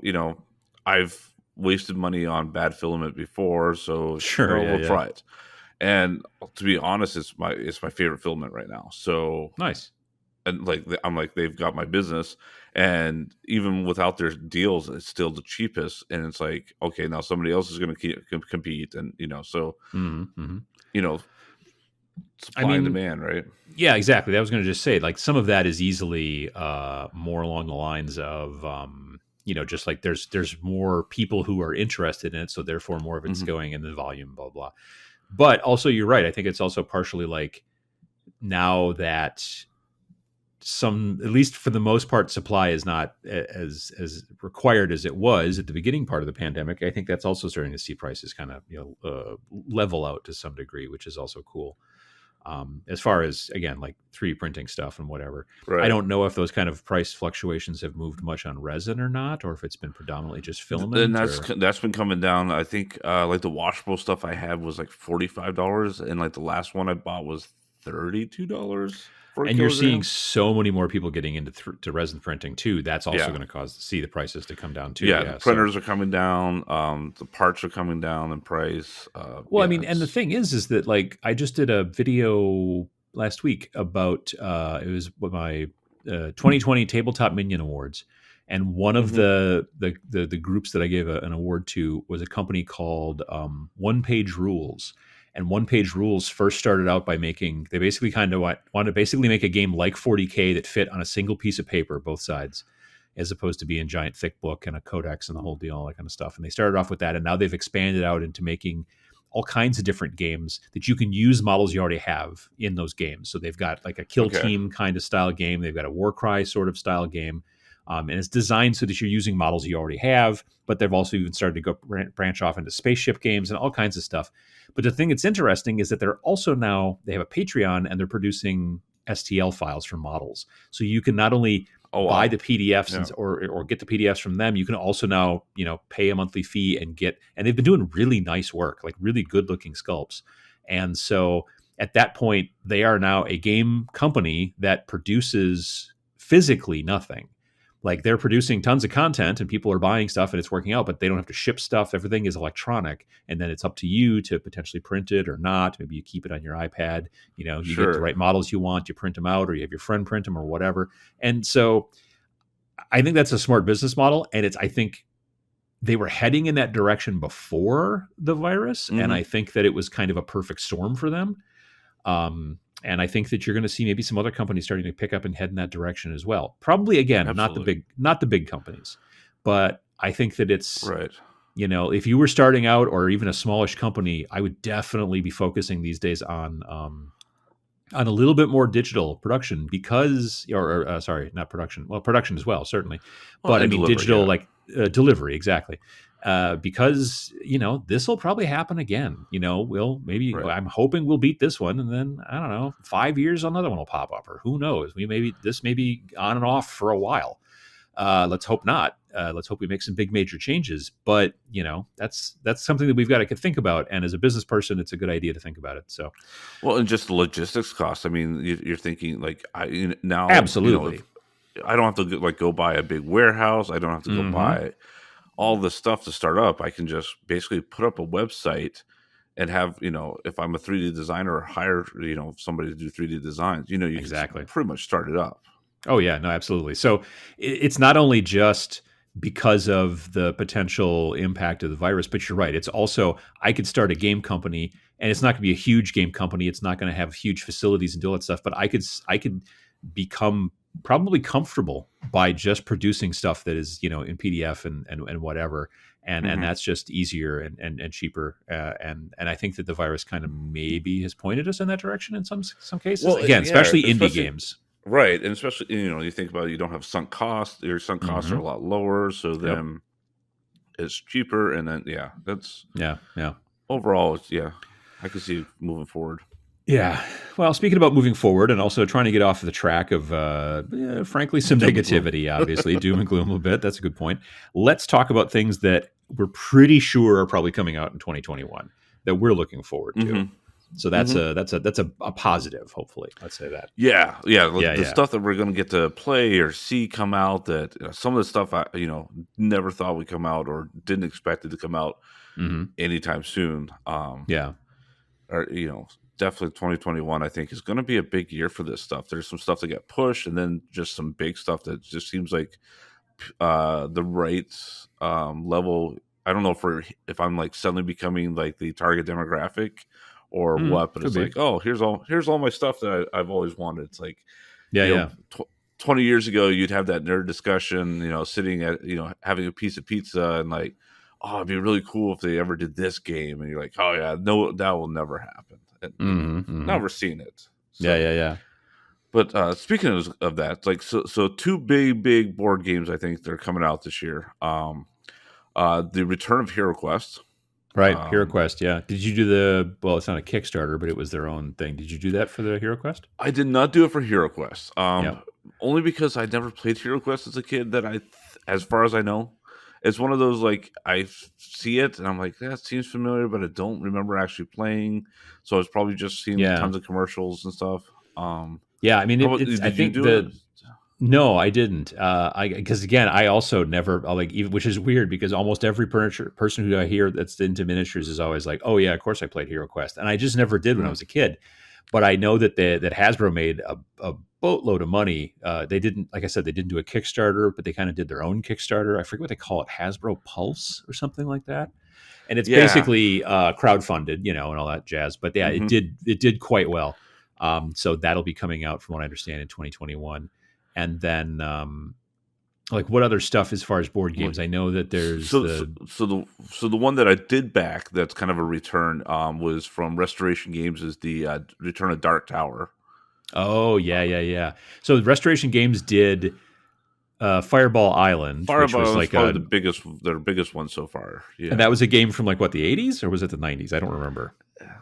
I've wasted money on bad filament before, so Sure. Yeah, we'll yeah. try it. And to be honest, it's my favorite filament right now. So Nice. and like I'm like they've got my business, and even without their deals, it's still the cheapest. And it's like okay, now somebody else is going to compete, and so Hmm. Hmm. you know I supply and mean, demand, right? yeah, exactly. I was going to just say, like, some of that is easily more along the lines of, just like there's more people who are interested in it, so therefore more of it's Hmm. going in the volume, blah blah. But also, you're right. I think it's also partially like now that some, at least for the most part, supply is not as required as it was at the beginning part of the pandemic. I think that's also starting to see prices kind of level out to some degree, which is also cool. As far as again like 3D printing stuff and whatever, I Right. don't know if those kind of price fluctuations have moved much on resin or not, or if it's been predominantly just And filament. that's Or that's been coming down. I think like the washable stuff I had was like $45, and like the last one I bought was $32 for a and you're seeing kilogram. so many more people getting into to resin printing too. That's also Yeah, going to cause see the prices to come down too. yeah. The Yeah. So printers are coming down. The parts are coming down in price. well, I Yeah, mean, and the it's thing is that like I just did a video last week about it was what my 2020 Tabletop Minion Awards, and one of hmm the groups that I gave an award to was a company called One Page Rules. And One Page Rules first started out by making they basically kind of wanted to basically make a game like 40K that fit on a single piece of paper, both sides, as opposed to being giant thick book and a codex and the whole deal, all that kind of stuff. And they started off with that, and now they've expanded out into making all kinds of different games that you can use models you already have in those games. So they've got like a kill okay, team kind of style game. They've got a Warcry sort of style game. And it's designed so that you're using models you already have, but they've also even started to go branch off into spaceship games and all kinds of stuff. But the thing that's interesting is that they're also now, they have a Patreon and they're producing STL files for models. So you can not only oh buy wow, the PDFs yeah, or get the PDFs from them, you can also now pay a monthly fee and get. And they've been doing really nice work, like really good looking sculpts. And so at that point, they are now a game company that produces physically nothing. Like they're producing tons of content and people are buying stuff and it's working out, but they don't have to ship stuff. Everything is electronic. And then it's up to you to potentially print it or not. Maybe you keep it on your iPad. You get the sure, right models you want, you print them out, or you have your friend print them or whatever. And so I think that's a smart business model. And I think they were heading in that direction before the virus. And I hmm think that it was kind of a perfect storm for them. And I think that you're going to see maybe some other companies starting to pick up and head in that direction as well. Probably again, absolutely, not the big companies, but I think that it's, right, if you were starting out or even a smallish company, I would definitely be focusing these days on a little bit more digital production because, or sorry, not production. Well, production as well, certainly, well, but I and mean delivery, digital yeah, like delivery exactly. Because this will probably happen again. We'll maybe right, I'm hoping we'll beat this one, and then I don't know, 5 years another one will pop up, or who knows? This may be on and off for a while. Let's hope not. Let's hope we make some big major changes. But that's something that we've got to think about. And as a business person, it's a good idea to think about it. So Well, and just the logistics costs. I mean, you're thinking like now, absolutely. if I don't have to like go buy a big warehouse, I don't have to go Hmm. buy all this stuff to start up. I can just basically put up a website and have, if I'm a 3D designer or hire, somebody to do 3D designs, you can Exactly. pretty much start it up. Oh yeah, no, absolutely. So it's not only just because of the potential impact of the virus, but you're right. It's also I could start a game company, and it's not going to be a huge game company. It's not going to have huge facilities and do all that stuff. But I could become probably comfortable by just producing stuff that is in PDF and whatever, and Hmm that's just easier and cheaper. And I think that the virus kind of maybe has pointed us in that direction in some cases. Well, Again, yeah, especially indie especially games. right, and especially you think about it, you don't have sunk costs. Your sunk costs are a Hmm. lot lower, so Yep. then it's cheaper, and then yeah, that's Yeah. Yeah. overall, it's yeah, I can see it moving forward. Yeah. Well, speaking about moving forward and also trying to get off the track of, frankly, some Doom and gloom. negativity, obviously, doom and gloom a bit. That's a good point. Let's talk about things that we're pretty sure are probably coming out in 2021 that we're looking forward to. Hmm. So Hmm. that's a positive. Hopefully, let's say that. Yeah, yeah. Yeah, The yeah. stuff that we're gonna get to play or see come out, that some of the stuff I never thought would come out or didn't expect it to come out Hmm. anytime soon. Yeah. Or definitely 2021. I think is going to be a big year for this stuff. There's some stuff that got pushed, and then just some big stuff that just seems like the right level. I don't know if I'm like suddenly becoming like the target demographic or what, but Could it's be. like, oh, here's all my stuff that I've always wanted. It's like, Yeah, you know, yeah. 20 years ago, you'd have that nerd discussion, sitting at, having a piece of pizza and like, oh, it'd be really cool if they ever did this game. And you're like, oh yeah, no, that will never happen. And, Hmm. now Hmm. we're seeing it. Yeah, So, yeah, yeah. but speaking of that, like, so two big board games, I think they're coming out this year. The Return of Hero Quest. Right. Hero Um, Quest. Yeah. Did you do the? Well, it's not a Kickstarter, but it was their own thing. Did you do that for the Hero Quest? I did not do it for Hero Quest. Yeah. Only because I never played Hero Quest as a kid. As far as I know, it's one of those like I see it and I'm like, that seems familiar, but I don't remember actually playing. So I was probably just seeing Yeah. tons of commercials and stuff. Yeah. I mean, How about it's. I did you think do it? the No, I didn't. I because again, I also never like even, which is weird because almost every person who I hear that's into miniatures is always like, "Oh yeah, of course I played Hero Quest," and I just never did when I Mm, was a kid. But I know that that Hasbro made a boatload of money. They didn't, like I said, they didn't do a Kickstarter, but they kind of did their own Kickstarter. I forget what they call it, Hasbro Pulse or something like that. And it's yeah. basically crowdfunded, and all that jazz. But yeah, it Hmm. did quite well. So that'll be coming out, from what I understand, in 2021. And then, like, what other stuff as far as board Like games? I know that there's so so the. so the one that I did back that's kind of a return was from Restoration Games, is the Return of Dark Tower. Oh yeah, yeah, yeah. So Restoration Games did Fireball Island, which was Fireball is like probably a, their biggest one so far. and Yeah, that was a game from like what, the 80s or was it the 90s? I don't remember.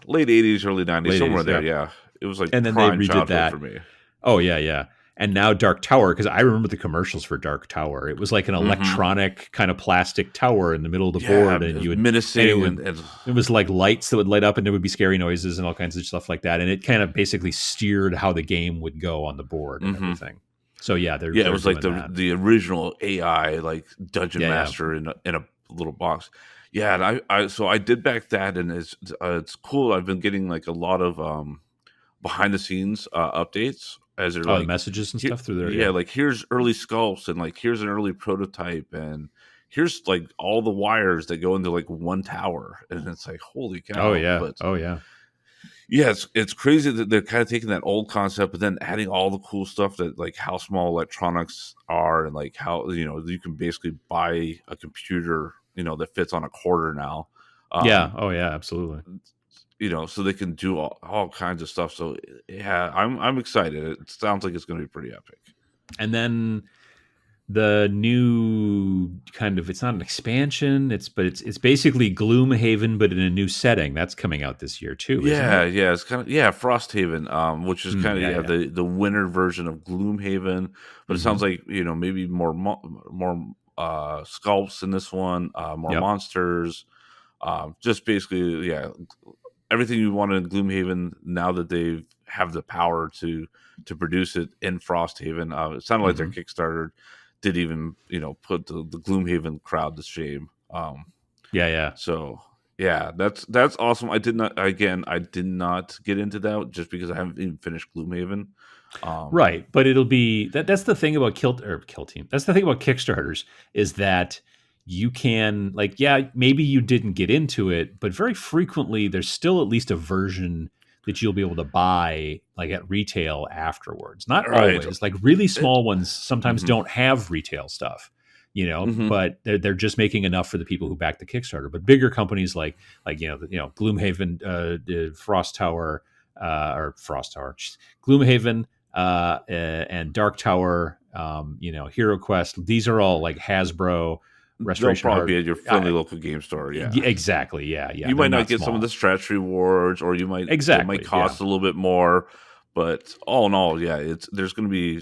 late '80s, early '90s, Late somewhere 80s, there. yeah. Yeah, it was like And then they prime redid childhood for that. me. Oh yeah, yeah. And now Dark Tower, because I remember the commercials for Dark Tower. It was like an Hmm. electronic kind of plastic tower in the middle of the Yeah, board, and you would, and menacing and it was like lights that would light up, and there would be scary noises and all kinds of stuff like that. And it kind of basically steered how the game would go on the board and hmm everything. So yeah, they're yeah, it they're was like doing the that. the original AI like dungeon Yeah, yeah. master in a little box. Yeah, and I did back that, and it's cool. I've been getting like a lot of behind the scenes updates as they're Oh, the like, messages and here, stuff through there. yeah, Yeah. like here's early sculpts, and like here's an early prototype, and here's like all the wires that go into like one tower, and it's like, holy Oh cow. yeah. But Oh yeah. yeah, it's crazy that they're kind of taking that old concept, but then adding all the cool stuff that like how small electronics are, and like how you can basically buy a computer that fits on a quarter now. Yeah. um Oh yeah. Absolutely. so they can do all kinds of stuff. So yeah, I'm excited. It sounds like it's going to be pretty epic. And then the new kind of, it's not an expansion. It's basically Gloomhaven, but in a new setting. That's coming out this year too, isn't it? Yeah, it's kind of, yeah, Frosthaven, which is kind of, Yeah. yeah, Yeah. the winter version of Gloomhaven, but it sounds Hmm. like maybe more sculpts in this one, more Yep. monsters, just basically, yeah, everything you want in Gloomhaven now that they have the power to produce it in Frosthaven. It sounded like their Hmm. Kickstarter did even put the Gloomhaven crowd to shame. Yeah. Yeah. So yeah, that's awesome. I did not get into that just because I haven't even finished Gloomhaven. Um, Right, but it'll be that's the thing about Kill Team. That's the thing about Kickstarters, is that you can, like, yeah, maybe you didn't get into it, but very frequently there's still at least a version that you'll be able to buy like at retail afterwards. Not right. always. Like really It, small ones sometimes hmm don't have retail stuff, hmm but they're just making enough for the people who back the Kickstarter. But bigger companies like Gloomhaven, the Frost Tower, or Frost Tower, Gloomhaven, and Dark Tower, Hero Quest. These are all like Hasbro they'll restoration probably hard. be at your friendly local game store. Yeah, Exactly. Yeah, yeah. you They're might not not get some of the small. stretch rewards, or it might Exactly. Yeah. cost a little bit more. But all in all, yeah, there's gonna be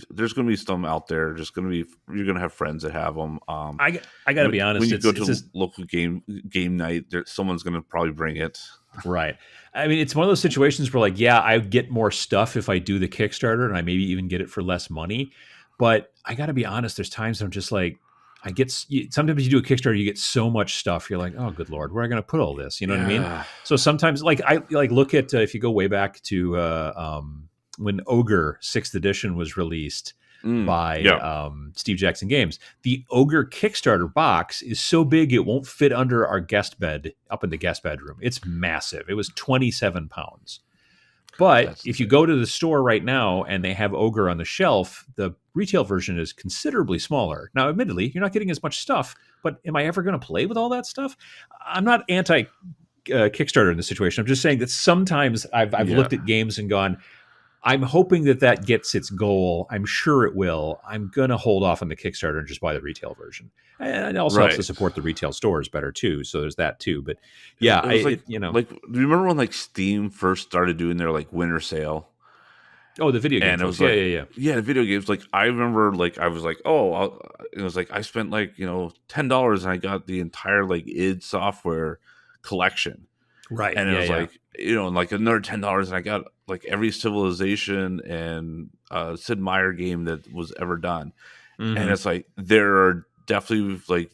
some out there. Just gonna be You're gonna have friends that have them. I got to be When honest. you go It's to just local game night, someone's gonna probably bring it. right. I mean, it's one of those situations where, like, yeah, I get more stuff if I do the Kickstarter, and I maybe even get it for less money. But I got to be honest. There's times I'm just like, sometimes you do a Kickstarter, you get so much stuff. You're like, oh, good lord, where am I going to put all this? You know what I mean? Yeah. So sometimes, like, I like look at if you go way back to when Ogre Sixth Edition was released by Yeah. Steve Jackson Games. The Ogre Kickstarter box is so big it won't fit under our guest bed up in the guest bedroom. It's massive. It was 27 pounds. But That's if you insane. go to the store right now and they have Ogre on the shelf, the retail version is considerably smaller. Now, admittedly, you're not getting as much stuff, but am I ever going to play with all that stuff? I'm not anti Kickstarter in this situation. I'm just saying that sometimes I've Yeah. looked at games and gone, I'm hoping that gets its goal. I'm sure it will. I'm going to hold off on the Kickstarter and just buy the retail version. And it also helps to Right. support the retail stores better too. So there's that too. But It, yeah, it was like, do you remember when like Steam first started doing their like winter sale? Oh, the video game And it folks. was Yeah, like, yeah, yeah. yeah, the video games. Like I remember, like I was like, it was like I spent like $10 and I got the entire like id Software collection. Right. And it Yeah, was yeah. like, and like another $10 and I got like every Civilization and Sid Meier game that was ever done. And Hmm. it's like there are definitely like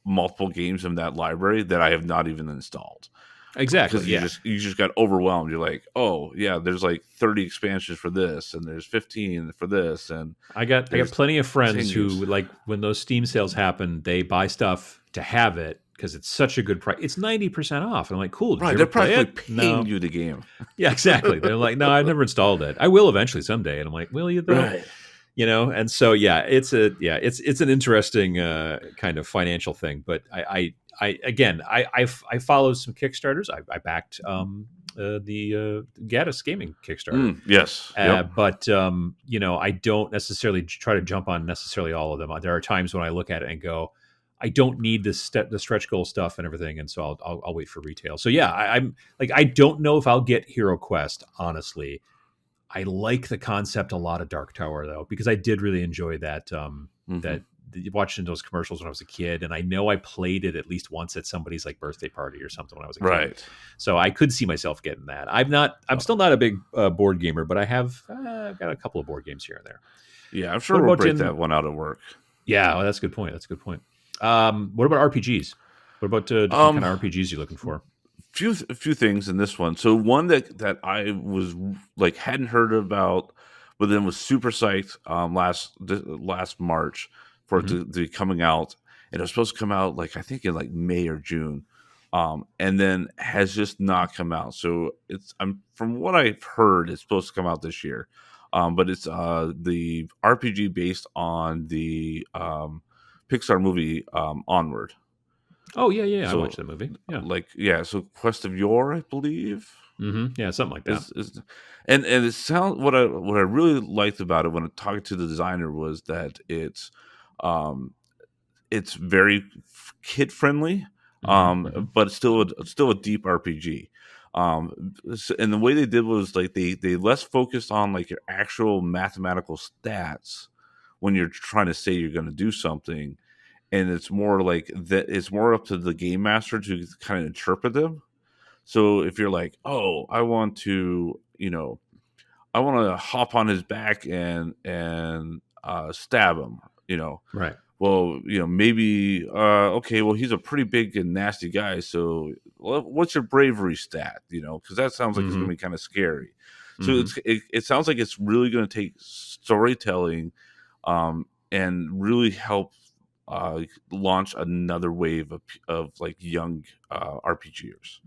multiple games in that library that I have not even installed, Exactly. because Yeah. you just got overwhelmed. You're like, oh yeah, there's like 30 expansions for this, and there's 15 for this, and I got there's plenty of friends continues. who, like, when those Steam sales happen, they buy stuff to have it because it's such a good price. It's 90% off. And I'm like, cool. Did Right, you they're ever play practically it? paying No. you the game. Yeah, exactly. They're like, no, I've never installed it. I will eventually someday. And I'm like, will you though? Right. And so yeah, it's an interesting kind of financial thing. But I again, I followed some Kickstarters. I backed the Gaddis Gaming Kickstarter. Yes. Yep. But I don't necessarily try to jump on necessarily all of them. There are times when I look at it and go, I don't need the stretch goal stuff and everything, and so I'll wait for retail. So yeah, I'm like, I don't know if I'll get Hero Quest, honestly. I like the concept a lot of Dark Tower though, because I did really enjoy that Hmm. watching those commercials when I was a kid, and I know I played it at least once at somebody's like birthday party or something when I was a kid. Right. So I could see myself getting that. I'm Uh, still not a big board gamer, but I've got a couple of board games here and there. yeah, I'm sure What we'll about break in? that one out at work. Yeah, well, that's a good point. That's a good point. What about RPGs? What about different kind Um, of RPGs you're looking for? a few things in this one. So one that I was like hadn't heard about, but then was super psyched last March for it Hmm. to be coming out, and it was supposed to come out like I think in like May or June, and then has just not come out. So I'm from what I've heard, it's supposed to come out this year, but it's the RPG based on the Pixar movie Onward. Oh yeah, yeah, I So watched that movie. Yeah. so Quest of Yore, I believe, Yeah, something like that. is and it sounds what I really liked about it when I talked to the designer was that um it's very kid friendly, Hmm. but it's still a deep RPG. And the way they did was like they less focused on like your actual mathematical stats when you're trying to say you're going to do something, and it's more like that. It's more up to the game master to kind of interpret them. So if you're like, oh, I want to hop on his back and stab him, you know, Right. well, maybe okay, well, he's a pretty big and nasty guy, so what's your bravery stat? Because that sounds like it's going Hmm. to be kind of scary. So Hmm. it sounds like it's really going to take storytelling, and really help launch another wave of like young RPGers,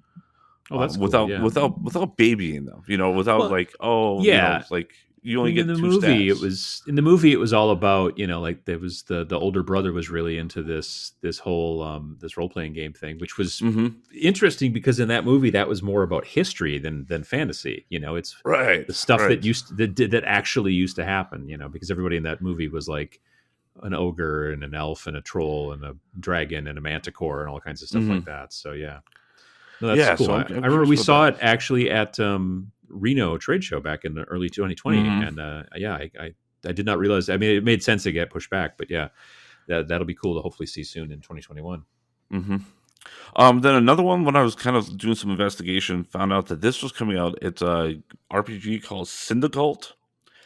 Oh, that's cool. Yeah. without babying them, without Well, like, oh, yeah. like you I only mean, get two stats. in the movie it was all about, like there was the older brother was really into this whole this role playing game thing, which was Hmm. interesting because in that movie that was more about history than fantasy. It's Right, the stuff right. that actually used to happen. Because everybody in that movie was like an ogre and an elf and a troll and a dragon and a manticore and all kinds of stuff like Hmm. that. So yeah, no, that's Yeah, cool. so I I'm remember curious we about saw that. it actually at Reno trade show back in the early 2020, Hmm. and yeah, I did not realize. I mean, it made sense to get pushed back, but yeah, that'll be cool to hopefully see soon in 2021. Hmm. Then another one, when I was kind of doing some investigation, found out that this was coming out. It's a RPG called Syndicult.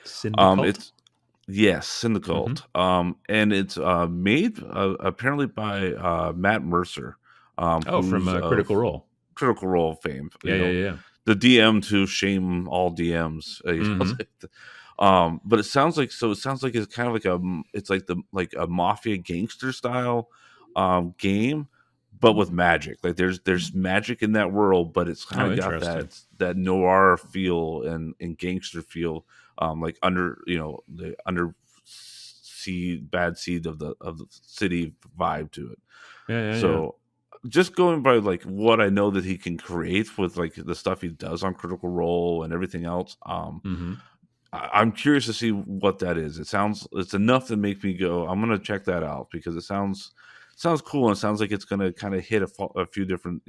Syndicult. It's Yes, Hmm. Syndicult. And it's made apparently by Matt Mercer, Oh, from who's of Critical Role. Critical Role fame. Yeah, yeah, yeah. The DM to shame all DMs. Hmm. But it sounds like it's kind of like it's like a mafia gangster style game, but with magic. Like there's magic in that world, but it's kind Oh, of got interesting. that noir feel and gangster feel, like under the under seed bad seed of the city vibe to it. Yeah, yeah, yeah. So just going by like what I know that he can create with like the stuff he does on Critical Role and everything else, Hmm. I'm curious to see what that is. It's enough to make me go, I'm gonna check that out because it sounds cool, and it sounds like it's gonna kind of hit a few different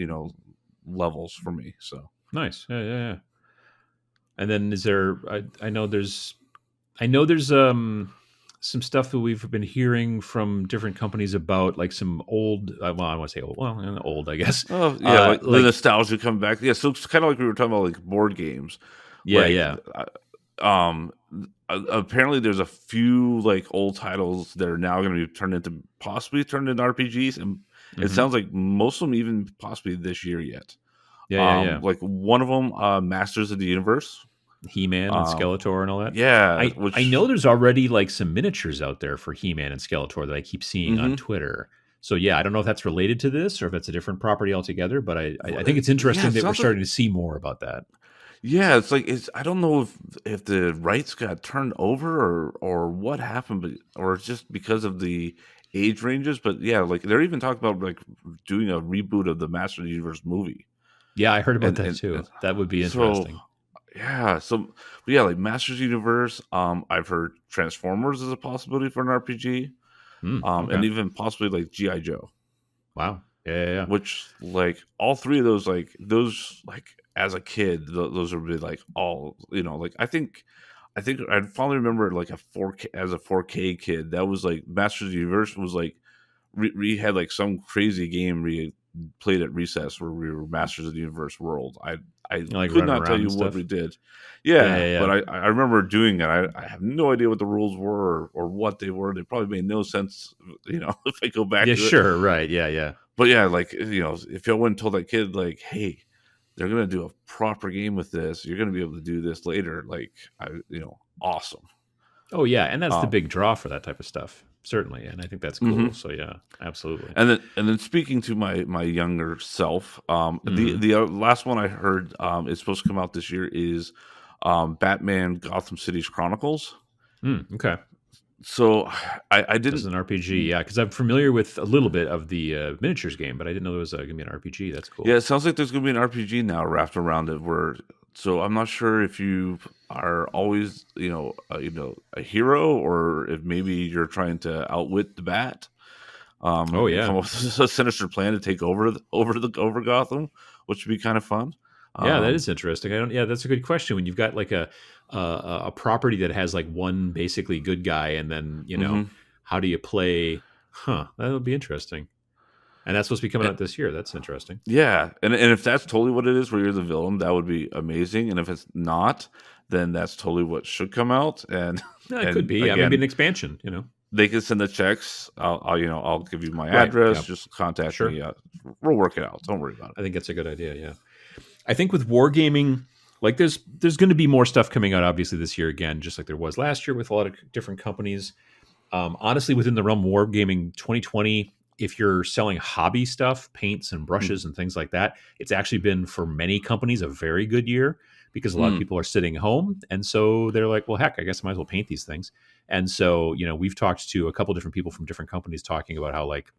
levels for me. So Nice. Yeah, yeah, yeah. And then is there? I know there's some stuff that we've been hearing from different companies about, like some old. Well, I want to say old. Well, old, I guess. oh yeah, like the Like nostalgia coming back. Yeah, so it's kind of like we were talking about like board games. yeah, Like yeah. um apparently there's a few like old titles that are now going to be possibly turned into RPGs, and it Hmm. sounds like most of them even possibly this year yet. Yeah, yeah, yeah. Like one of them, Masters of the Universe. He-Man and Um, Skeletor and all that. yeah, I know which there's already like some miniatures out there for He-Man and Skeletor that I keep seeing on hmm Twitter. So yeah, I don't know if that's related to this or if it's a different property altogether, but I think it's yeah, interesting it that we're sounds like starting to see more about that. yeah, it's like it's I don't know if the rights got turned over or what happened, but or it's just because of the age ranges. But yeah, like they're even talking about like doing a reboot of the Master of the Universe movie, Yeah, I heard about that and too. That would be so interesting. yeah, but yeah, like Masters Universe. I've heard Transformers is a possibility for an RPG, and Okay. even possibly like GI Joe, Wow. Yeah, yeah, yeah. which like all three of those like as a kid, those would be like all like I think I finally remember like a 4K as a 4K kid. That was like Masters of the Universe was like we had like some crazy game we played at recess where we were Masters of the Universe world. I You like could running not tell around you and what we stuff. did. Yeah, Yeah, yeah, but yeah. I remember doing it. I have no idea what the rules were or what they were. They probably made no sense, if I go back Yeah, to it. sure. Right. Yeah, yeah. But yeah, like if y'all went and told that kid like, hey, they're gonna do a proper game with this, you're gonna be able to do this later. Like awesome. Oh, yeah. And that's the Um, big draw for that type of stuff, certainly. And I think that's cool. mhm. So yeah, absolutely. And then speaking to my younger self, the Hmm. the last one I heard is supposed to come out this year is Batman Gotham City's Chronicles. Okay. So I This is didn't. an RPG. Yeah, because I'm familiar with a little bit of the miniatures game, but I didn't know there was going to be an RPG. That's Yeah, cool. it sounds like there's gonna be an RPG now wrapped around it. So I'm not sure if you are always a hero or if maybe you're trying to outwit the Bat, Oh, and come yeah. up with a sinister plan to take over Gotham, which would be kind of fun. Yeah, that Um, is interesting. I don't. Yeah, that's a good question. When you've got like a property that has like one basically good guy, and then mhm. how do you play? Huh, that'll be interesting. And that's supposed to be coming Eh, out this year. That's interesting. yeah, and if that's totally what it is, where you're the villain, that would be amazing. And if it's not, then that's totally what should come out. And Yeah, it could and be. Yeah, maybe again, an expansion. they can send the checks. I'll give you my Right. address. Yeah. Just contact Sure. me. We'll work it out. Don't worry about it. I think that's a good idea. Yeah. I think with wargaming, like there's going to be more stuff coming out obviously this year again, just like there was last year with a lot of different companies. Honestly, within the realm of wargaming 2020, if you're selling hobby stuff, paints and Mm, brushes and things like that, it's actually been for many companies a very good year because a lot of mm, people are sitting home, and so they're like, well, heck, I guess I might as well paint these things. And so we've talked to a couple different people from different companies talking about how like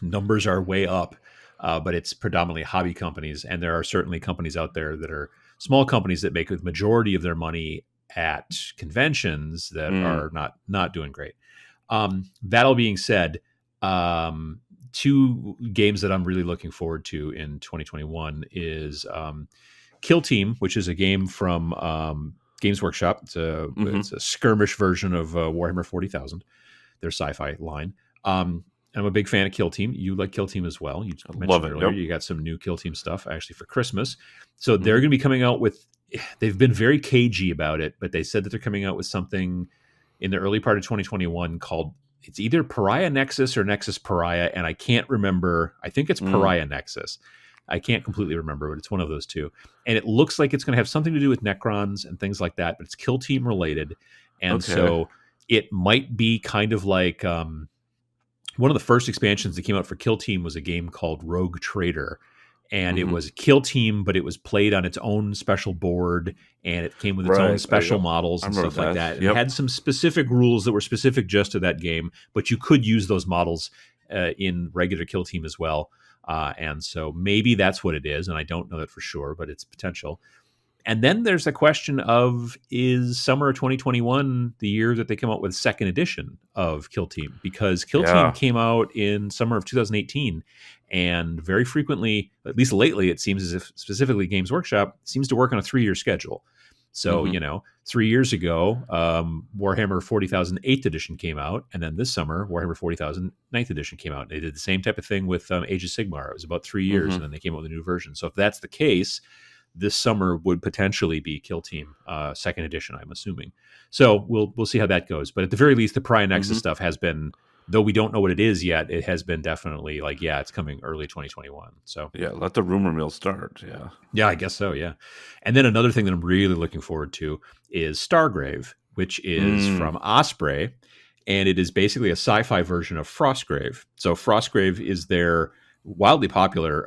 numbers are way up, but it's predominantly hobby companies, and there are certainly companies out there that are small companies that make the majority of their money at conventions that mm. are not doing great. That all being said, two games that I'm really looking forward to in 2021 is Kill Team, which is a game from Games Workshop. Mm-hmm. It's a skirmish version of Warhammer 40,000, their sci-fi line. I'm a big fan of Kill Team. You like Kill Team as well. You Love mentioned it. earlier Yep. you got some new Kill Team stuff actually for Christmas. So they're Mm-hmm. going to be coming out with. They've been very cagey about it, but they said that they're coming out with something in the early part of 2021 called, it's either Pariah Nexus or Nexus Pariah, and I can't remember. I think it's Mm. Pariah Nexus. I can't completely remember, but it's one of those two. And it looks like it's going to have something to do with Necrons and things like that, but it's Kill Team related. And Okay. so it might be kind of like one of the first expansions that came out for Kill Team was a game called Rogue Trader. And it Mm-hmm. was Kill Team, but it was played on its own special board, and it came with its own Right. special Yep. models I and remember stuff like that. that. And it Yep. had some specific rules that were specific just to that game, but you could use those models in regular Kill Team as well. And so maybe that's what it is, and I don't know that for sure, but it's potential. And then there's the question of, is summer of 2021 the year that they come out with second edition of Kill Team? Because Kill Team Yeah. came out in summer of 2018, and very frequently, at least lately, it seems as if specifically Games Workshop seems to work on a 3-year schedule. So, Mm-hmm. 3 years ago, Warhammer 40,000 8th edition came out, and then this summer, Warhammer 40,000 9th edition came out. They did the same type of thing with Age of Sigmar. It was about 3 years, and Mm-hmm. then they came out with a new version. So if that's the case, this summer would potentially be Kill Team second edition, I'm assuming. So we'll see how that goes. But at the very least, the Pariah Nexus Mm-hmm. stuff has been, though we don't know what it is yet, it has been definitely like, yeah, it's coming early 2021. So Yeah. Let the rumor mill start. Yeah. yeah, I guess so. Yeah. And then another thing that I'm really looking forward to is Stargrave, which is Mm. from Osprey. And it is basically a sci-fi version of Frostgrave. So Frostgrave is their wildly popular,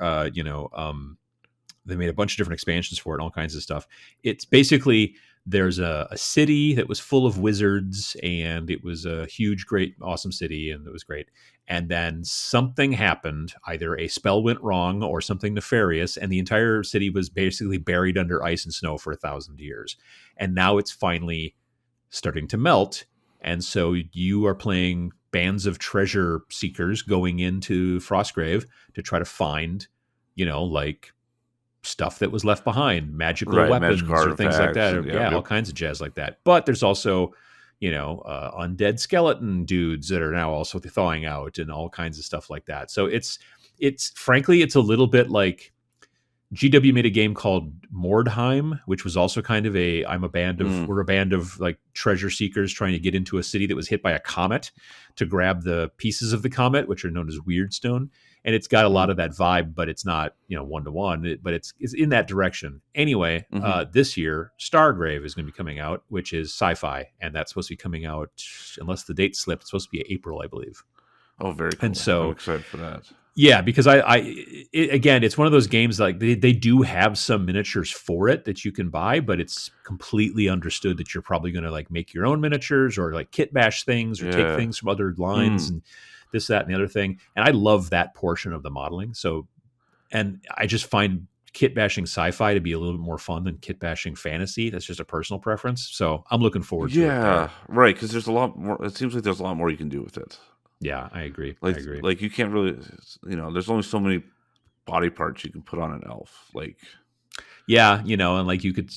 they made a bunch of different expansions for it, all kinds of stuff. It's basically, there's a city that was full of wizards, and it was a huge, great, awesome city, and it was great. And then something happened, either a spell went wrong or something nefarious, and the entire city was basically buried under ice and snow for 1,000 years. And now it's finally starting to melt. And so you are playing bands of treasure seekers going into Frostgrave to try to find, like stuff that was left behind, magical Right. Magic weapons or things like artifacts. that. And Yeah, all yep. kinds of jazz like that. But there's also, undead skeleton dudes that are now also thawing out and all kinds of stuff like that. So it's frankly, it's a little bit like GW made a game called Mordheim, which was also kind of Mm. we're a band of like treasure seekers trying to get into a city that was hit by a comet to grab the pieces of the comet, which are known as Weirdstone. And it's got a lot Mm. of that vibe, but it's not, one to one, but it's in that direction. Anyway, Mm-hmm. this year, Stargrave is going to be coming out, which is sci-fi. And that's supposed to be coming out, unless the date slipped, it's supposed to be April, I believe. Oh, very And cool. I'm so excited for that. yeah, because again, it's one of those games like they do have some miniatures for it that you can buy, but it's completely understood that you're probably going to like make your own miniatures or like kitbash things or take Yeah. things from other lines Mm. and this, that, and the other thing. And I love that portion of the modeling. So, and I just find kit bashing sci-fi to be a little bit more fun than kit bashing fantasy. That's just a personal preference. So I'm looking forward to it there. Yeah. Right. Because there's a lot more. It seems like there's a lot more you can do with it. Yeah, I agree. I Like, agree. like you can't really, there's only so many body parts you can put on an elf. Like, Yeah, and like you could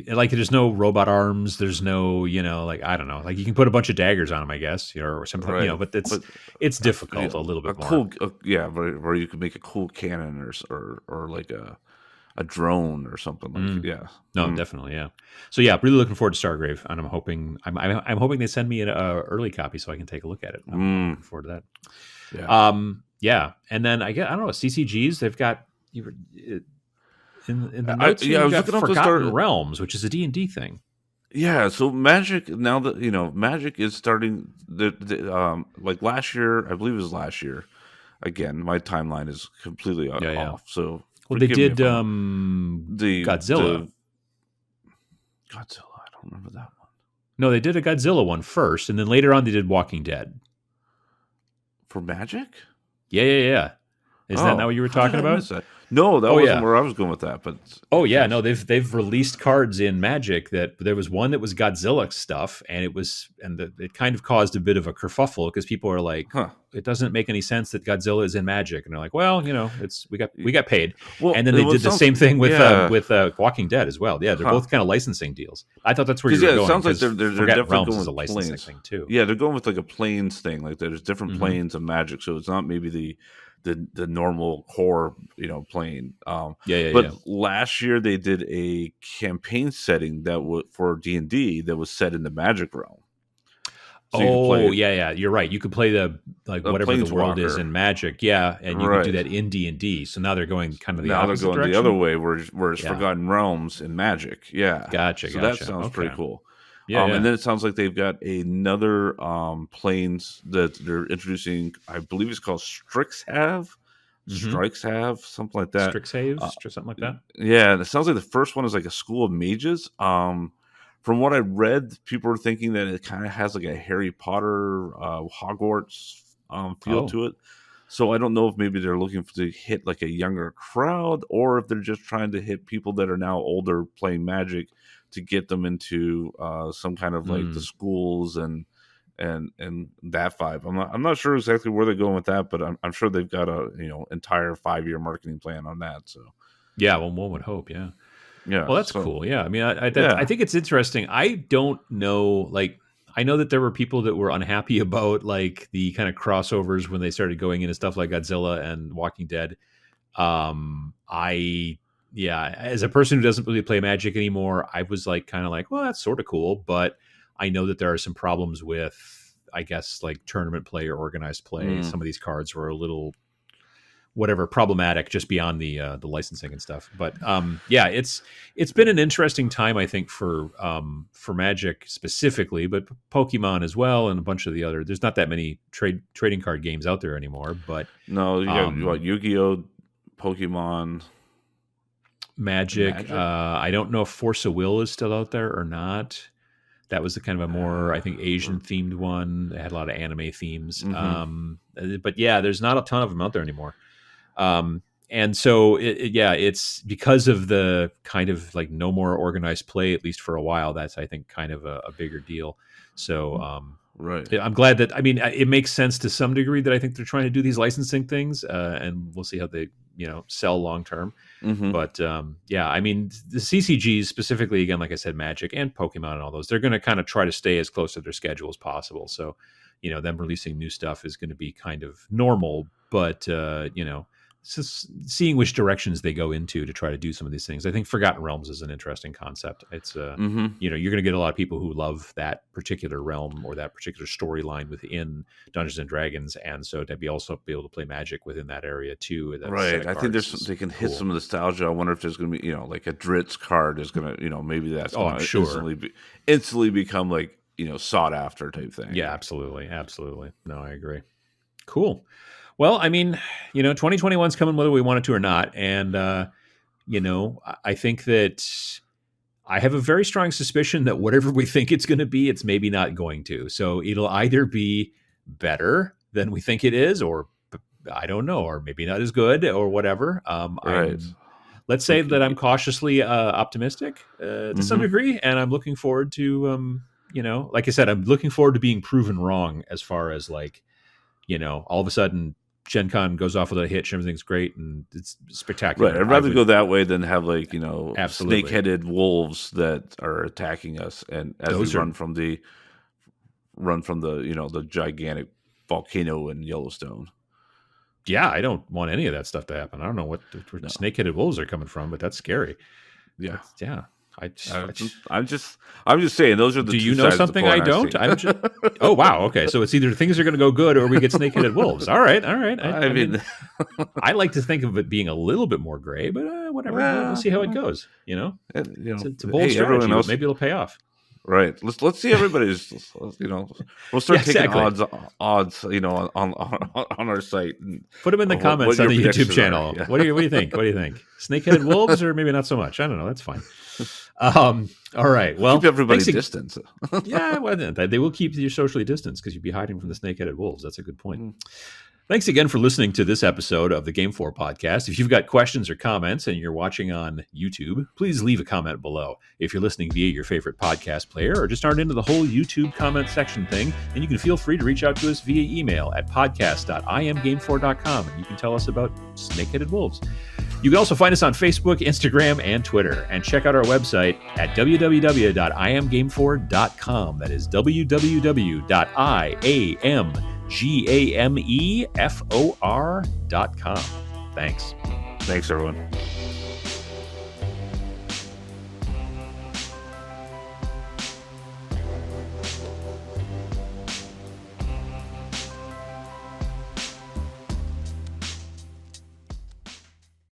like there's no robot arms, there's no, like I don't know, like you can put a bunch of daggers on them, I guess, or something, right. but But it's difficult a little a bit more. cool, yeah, where you can make a cool cannon or like a drone or something like, Mm. yeah. No, Mm. definitely, yeah. So yeah, really looking forward to Stargrave, and I'm hoping they send me an early copy so I can take a look at it. I'm Mm. looking forward to that. Yeah. Yeah, and then I don't know, CCGs. They've got in the notes here I you've was got looking up the Forgotten start. Realms, which is a D&D thing. Yeah, so Magic, now that Magic is starting like last year, I believe it was last year. Again, my timeline is completely Yeah. off. So Well, they forgive me did if I'm the Godzilla. Godzilla. I don't remember that one. No, they did a Godzilla one first, and then later on they did Walking Dead. For Magic? Yeah. Isn't that not Oh, what you were how did talking I about? miss that? No, that Oh wasn't yeah. where I was going with that. But Oh yeah, no, yes, they've released cards in Magic that there was one that was Godzilla stuff, and it kind of caused a bit of a kerfuffle because people are like, huh? it doesn't make any sense that Godzilla is in Magic, and they're like, well, it's we got paid, Well, and then it they was did the sounds same thing yeah, with Walking Dead as well. Yeah, they're huh? both kind of licensing deals. I thought that's where you Because were yeah, it going sounds like because they're Forgotten definitely Realms going is a with licensing planes. thing too. Yeah, they're going with like a planes thing. Like there's different Hmm. planes of Magic, so it's not maybe the normal core plane. Yeah, yeah, But yeah. last year they did a campaign setting that was for D&D that was set in the Magic realm, so you could Oh play yeah, yeah. You're right. You could play the like a whatever the world is planeswalker. in Magic, yeah, and you could do Right. that in D&D. So now they're going kind of the Now they're opposite going the other direction. way, where it's Yeah. Forgotten Realms in Magic. Yeah, Gotcha, so that gotcha. sounds pretty Okay. cool. Yeah, And yeah. then it sounds like they've got another planes that they're introducing. I believe it's called Mm-hmm. Strixhaven, something like that. Uh, Strixhaves or something like that. yeah, and it sounds like the first one is like a school of mages. From what I read, people were thinking that it kind of has like a Harry Potter, Hogwarts feel Oh. to it. So I don't know if maybe they're looking to hit like a younger crowd, or if they're just trying to hit people that are now older playing Magic to get them into some kind of like the Mm. schools and that vibe. I'm not sure exactly where they're going with that, but I'm sure they've got a entire 5-year marketing plan on that. So Yeah, well, one would hope, yeah. yeah, Well, that's so cool. Yeah. I mean, I yeah, think it's interesting. I don't know like I know that there were people that were unhappy about like the kind of crossovers when they started going into stuff like Godzilla and Walking Dead. I yeah, as a person who doesn't really play Magic anymore, I was like kind of like, well, that's sort of cool, but I know that there are some problems with, I guess, like tournament play or organized play. mm, Some of these cards were a little whatever problematic just beyond the licensing and stuff. But yeah, it's been an interesting time, I think, for Magic specifically, but Pokemon as well, and a bunch of the other. There's not that many trading card games out there anymore, but no, you got um, what, Yu-Gi-Oh, Pokemon, and Magic. Magic. I don't know if Force of Will is still out there or not. That was the kind of a more, I think, Asian themed one. It had a lot of anime themes. Mm-hmm. But yeah, there's not a ton of them out there anymore. And so, yeah, it's because of the kind of like no more organized play, at least for a while. That's, I think, kind of a bigger deal. So, Right. I'm glad that, I mean, it makes sense to some degree that I think they're trying to do these licensing things, and we'll see how they, sell long term. Mm-hmm. But yeah, I mean, the CCGs specifically, again, like I said, Magic and Pokemon and all those, they're going to kind of try to stay as close to their schedule as possible. So, them releasing new stuff is going to be kind of normal, but it's just seeing which directions they go into to try to do some of these things. I think Forgotten Realms is an interesting concept. It's Mm-hmm. you're going to get a lot of people who love that particular realm or that particular storyline within Dungeons and Dragons, and so to be able to play Magic within that area too. That set Right. of I think cards is they can hit cool. some nostalgia. I wonder if there's going to be, like a Dritz card is going to, maybe that's Oh, going I'm to sure. instantly become like, sought after type thing. Yeah, absolutely, absolutely. No, I agree. Cool. Well, I mean, 2021 is coming whether we want it to or not, and I think that I have a very strong suspicion that whatever we think it's going to be, it's maybe not going to. So it'll either be better than we think it is, or I don't know, or maybe not as good, or whatever. Right. Let's We say that I'm could, cautiously optimistic to some mm-hmm. degree, and I'm looking forward to, like I said, I'm looking forward to being proven wrong as far as like, all of a sudden GenCon goes off with a hitch, everything's great and it's Right. spectacular. I'd I rather would go that way than have like, absolutely. snake-headed wolves that are attacking us and as we Those are run from the gigantic volcano in Yellowstone. yeah, I don't want any of that stuff to happen. I don't know where No. snake-headed wolves are coming from, but that's scary. Yeah. Yeah. I'm just saying those are the Do two you know sides of the something I coin I don't? see. I'm just. Oh wow. Okay, so it's either things are going to go good or we get snake-headed wolves. All right, all right. I I mean, mean, I like to think of it being a little bit more gray, but whatever. We'll well, see how it goes. It's a bold hey, everyone strategy, but else, maybe it'll pay off. right? Let's see everybody's. We'll Yeah, start taking exactly. odds, on our site. And Put them in the what comments on your the YouTube predictions are. channel. Yeah. What do you think? What do you think? Snake-headed wolves, or maybe not so much? I don't know. That's fine. All right. Well, Keep everybody thanks. distance. Yeah, well, they will keep you socially distanced because you'd be hiding from the snake-headed wolves. That's a good point. Thanks again for listening to this episode of the Game 4 podcast. If you've got questions or comments and you're watching on YouTube, please leave a comment below. If you're listening via your favorite podcast player or just aren't into the whole YouTube comment section thing, then you can feel free to reach out to us via email at podcast.imgame4.com, and you can tell us about snake-headed wolves. You can also find us on Facebook, Instagram, and Twitter, and check out our website at www.imgame4.com. That is www.iamgamefor.com. Thanks. Thanks, everyone.